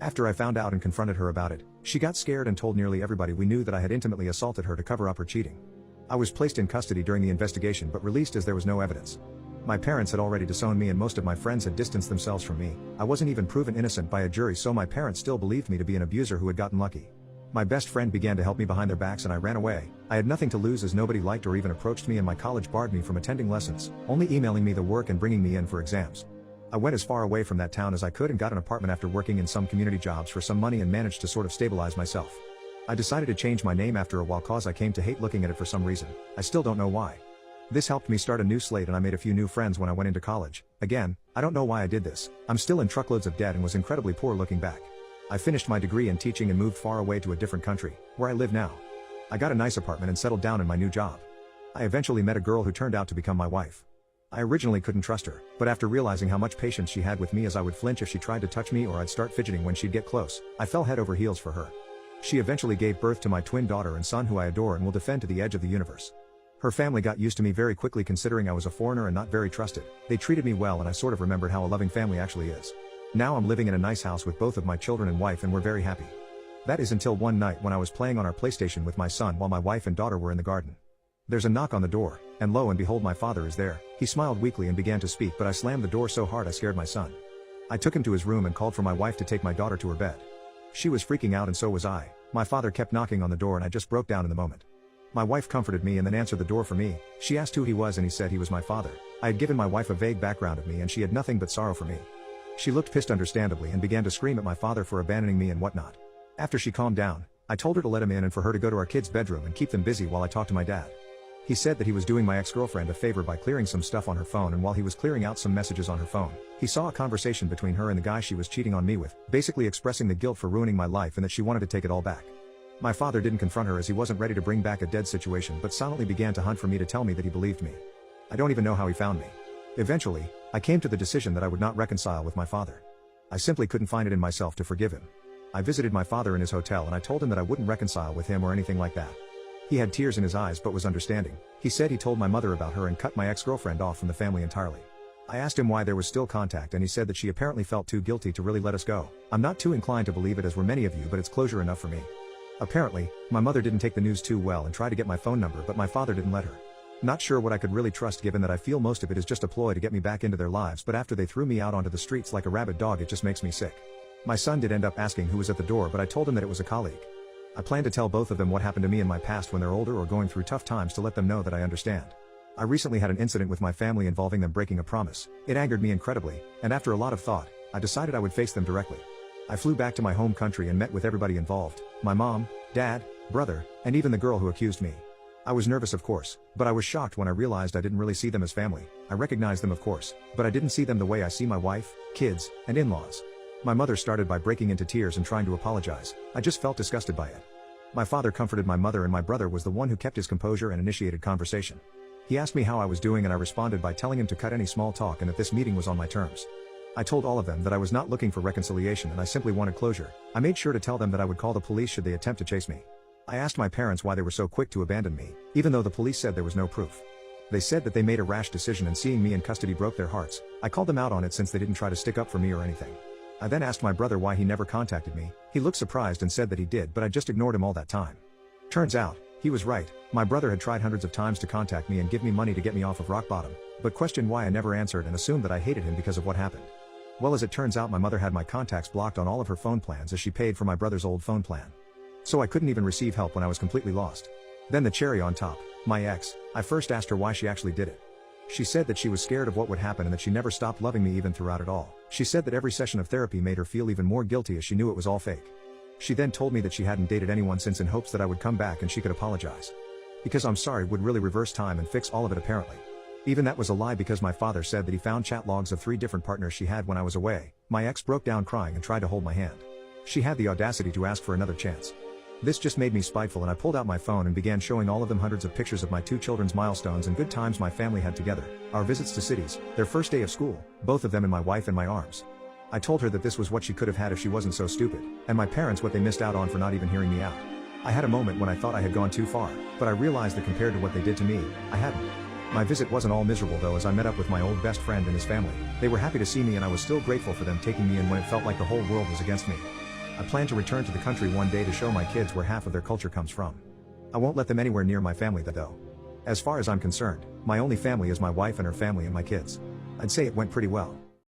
Speaker 1: After I found out and confronted her about it, she got scared and told nearly everybody we knew that I had intimately assaulted her to cover up her cheating. I was placed in custody during the investigation but released as there was no evidence. My parents had already disowned me and most of my friends had distanced themselves from me. I wasn't even proven innocent by a jury, so my parents still believed me to be an abuser who had gotten lucky. My best friend began to help me behind their backs and I ran away. I had nothing to lose as nobody liked or even approached me, and my college barred me from attending lessons, only emailing me the work and bringing me in for exams. I went as far away from that town as I could and got an apartment after working in some community jobs for some money and managed to sort of stabilize myself. I decided to change my name after a while cause I came to hate looking at it for some reason. I still don't know why. This helped me start a new slate and I made a few new friends when I went into college. Again, I don't know why I did this. I'm still in truckloads of debt and was incredibly poor looking back. I finished my degree in teaching and moved far away to a different country, where I live now. I got a nice apartment and settled down in my new job. I eventually met a girl who turned out to become my wife. I originally couldn't trust her, but after realizing how much patience she had with me as I would flinch if she tried to touch me or I'd start fidgeting when she'd get close, I fell head over heels for her. She eventually gave birth to my twin daughter and son who I adore and will defend to the edge of the universe. Her family got used to me very quickly considering I was a foreigner and not very trusted. They treated me well and I sort of remembered how a loving family actually is. Now I'm living in a nice house with both of my children and wife and we're very happy. That is until one night when I was playing on our PlayStation with my son while my wife and daughter were in the garden. There's a knock on the door, and lo and behold my father is there. He smiled weakly and began to speak, but I slammed the door so hard I scared my son. I took him to his room and called for my wife to take my daughter to her bed. She was freaking out and so was I. My father kept knocking on the door and I just broke down in the moment. My wife comforted me and then answered the door for me. She asked who he was and he said he was my father. I had given my wife a vague background of me and she had nothing but sorrow for me. She looked pissed understandably and began to scream at my father for abandoning me and whatnot. After she calmed down, I told her to let him in and for her to go to our kids' bedroom and keep them busy while I talked to my dad. He said that he was doing my ex-girlfriend a favor by clearing some stuff on her phone, and while he was clearing out some messages on her phone, he saw a conversation between her and the guy she was cheating on me with, basically expressing the guilt for ruining my life and that she wanted to take it all back. My father didn't confront her as he wasn't ready to bring back a dead situation but silently began to hunt for me to tell me that he believed me. I don't even know how he found me. Eventually, I came to the decision that I would not reconcile with my father. I simply couldn't find it in myself to forgive him. I visited my father in his hotel and I told him that I wouldn't reconcile with him or anything like that. He had tears in his eyes but was understanding. He said he told my mother about her and cut my ex-girlfriend off from the family entirely. I asked him why there was still contact and he said that she apparently felt too guilty to really let us go. I'm not too inclined to believe it as were many of you, but it's closure enough for me. Apparently, my mother didn't take the news too well and tried to get my phone number, but my father didn't let her. Not sure what I could really trust given that I feel most of it is just a ploy to get me back into their lives, but after they threw me out onto the streets like a rabid dog it just makes me sick. My son did end up asking who was at the door, but I told him that it was a colleague. I plan to tell both of them what happened to me in my past when they're older or going through tough times to let them know that I understand. I recently had an incident with my family involving them breaking a promise. It angered me incredibly, and after a lot of thought, I decided I would face them directly. I flew back to my home country and met with everybody involved, my mom, dad, brother, and even the girl who accused me. I was nervous of course, but I was shocked when I realized I didn't really see them as family. I recognized them of course, but I didn't see them the way I see my wife, kids, and in-laws. My mother started by breaking into tears and trying to apologize. I just felt disgusted by it. My father comforted my mother and my brother was the one who kept his composure and initiated conversation. He asked me how I was doing and I responded by telling him to cut any small talk and that this meeting was on my terms. I told all of them that I was not looking for reconciliation and I simply wanted closure. I made sure to tell them that I would call the police should they attempt to chase me. I asked my parents why they were so quick to abandon me, even though the police said there was no proof. They said that they made a rash decision and seeing me in custody broke their hearts. I called them out on it since they didn't try to stick up for me or anything. I then asked my brother why he never contacted me. He looked surprised and said that he did, but I just ignored him all that time. Turns out, he was right. My brother had tried hundreds of times to contact me and give me money to get me off of rock bottom, but questioned why I never answered and assumed that I hated him because of what happened. Well, as it turns out, my mother had my contacts blocked on all of her phone plans as she paid for my brother's old phone plan. So I couldn't even receive help when I was completely lost. Then the cherry on top, my ex. I first asked her why she actually did it. She said that she was scared of what would happen and that she never stopped loving me even throughout it all. She said that every session of therapy made her feel even more guilty as she knew it was all fake. She then told me that she hadn't dated anyone since in hopes that I would come back and she could apologize. Because I'm sorry would really reverse time and fix all of it apparently. Even that was a lie because my father said that he found chat logs of 3 different partners she had when I was away. My ex broke down crying and tried to hold my hand. She had the audacity to ask for another chance. This just made me spiteful and I pulled out my phone and began showing all of them hundreds of pictures of my 2 children's milestones and good times my family had together, our visits to cities, their first day of school, both of them and my wife in my arms. I told her that this was what she could have had if she wasn't so stupid, and my parents what they missed out on for not even hearing me out. I had a moment when I thought I had gone too far, but I realized that compared to what they did to me, I hadn't. My visit wasn't all miserable though as I met up with my old best friend and his family. They were happy to see me and I was still grateful for them taking me in when it felt like the whole world was against me. I plan to return to the country one day to show my kids where half of their culture comes from. I won't let them anywhere near my family though. As far as I'm concerned, my only family is my wife and her family and my kids. I'd say it went pretty well.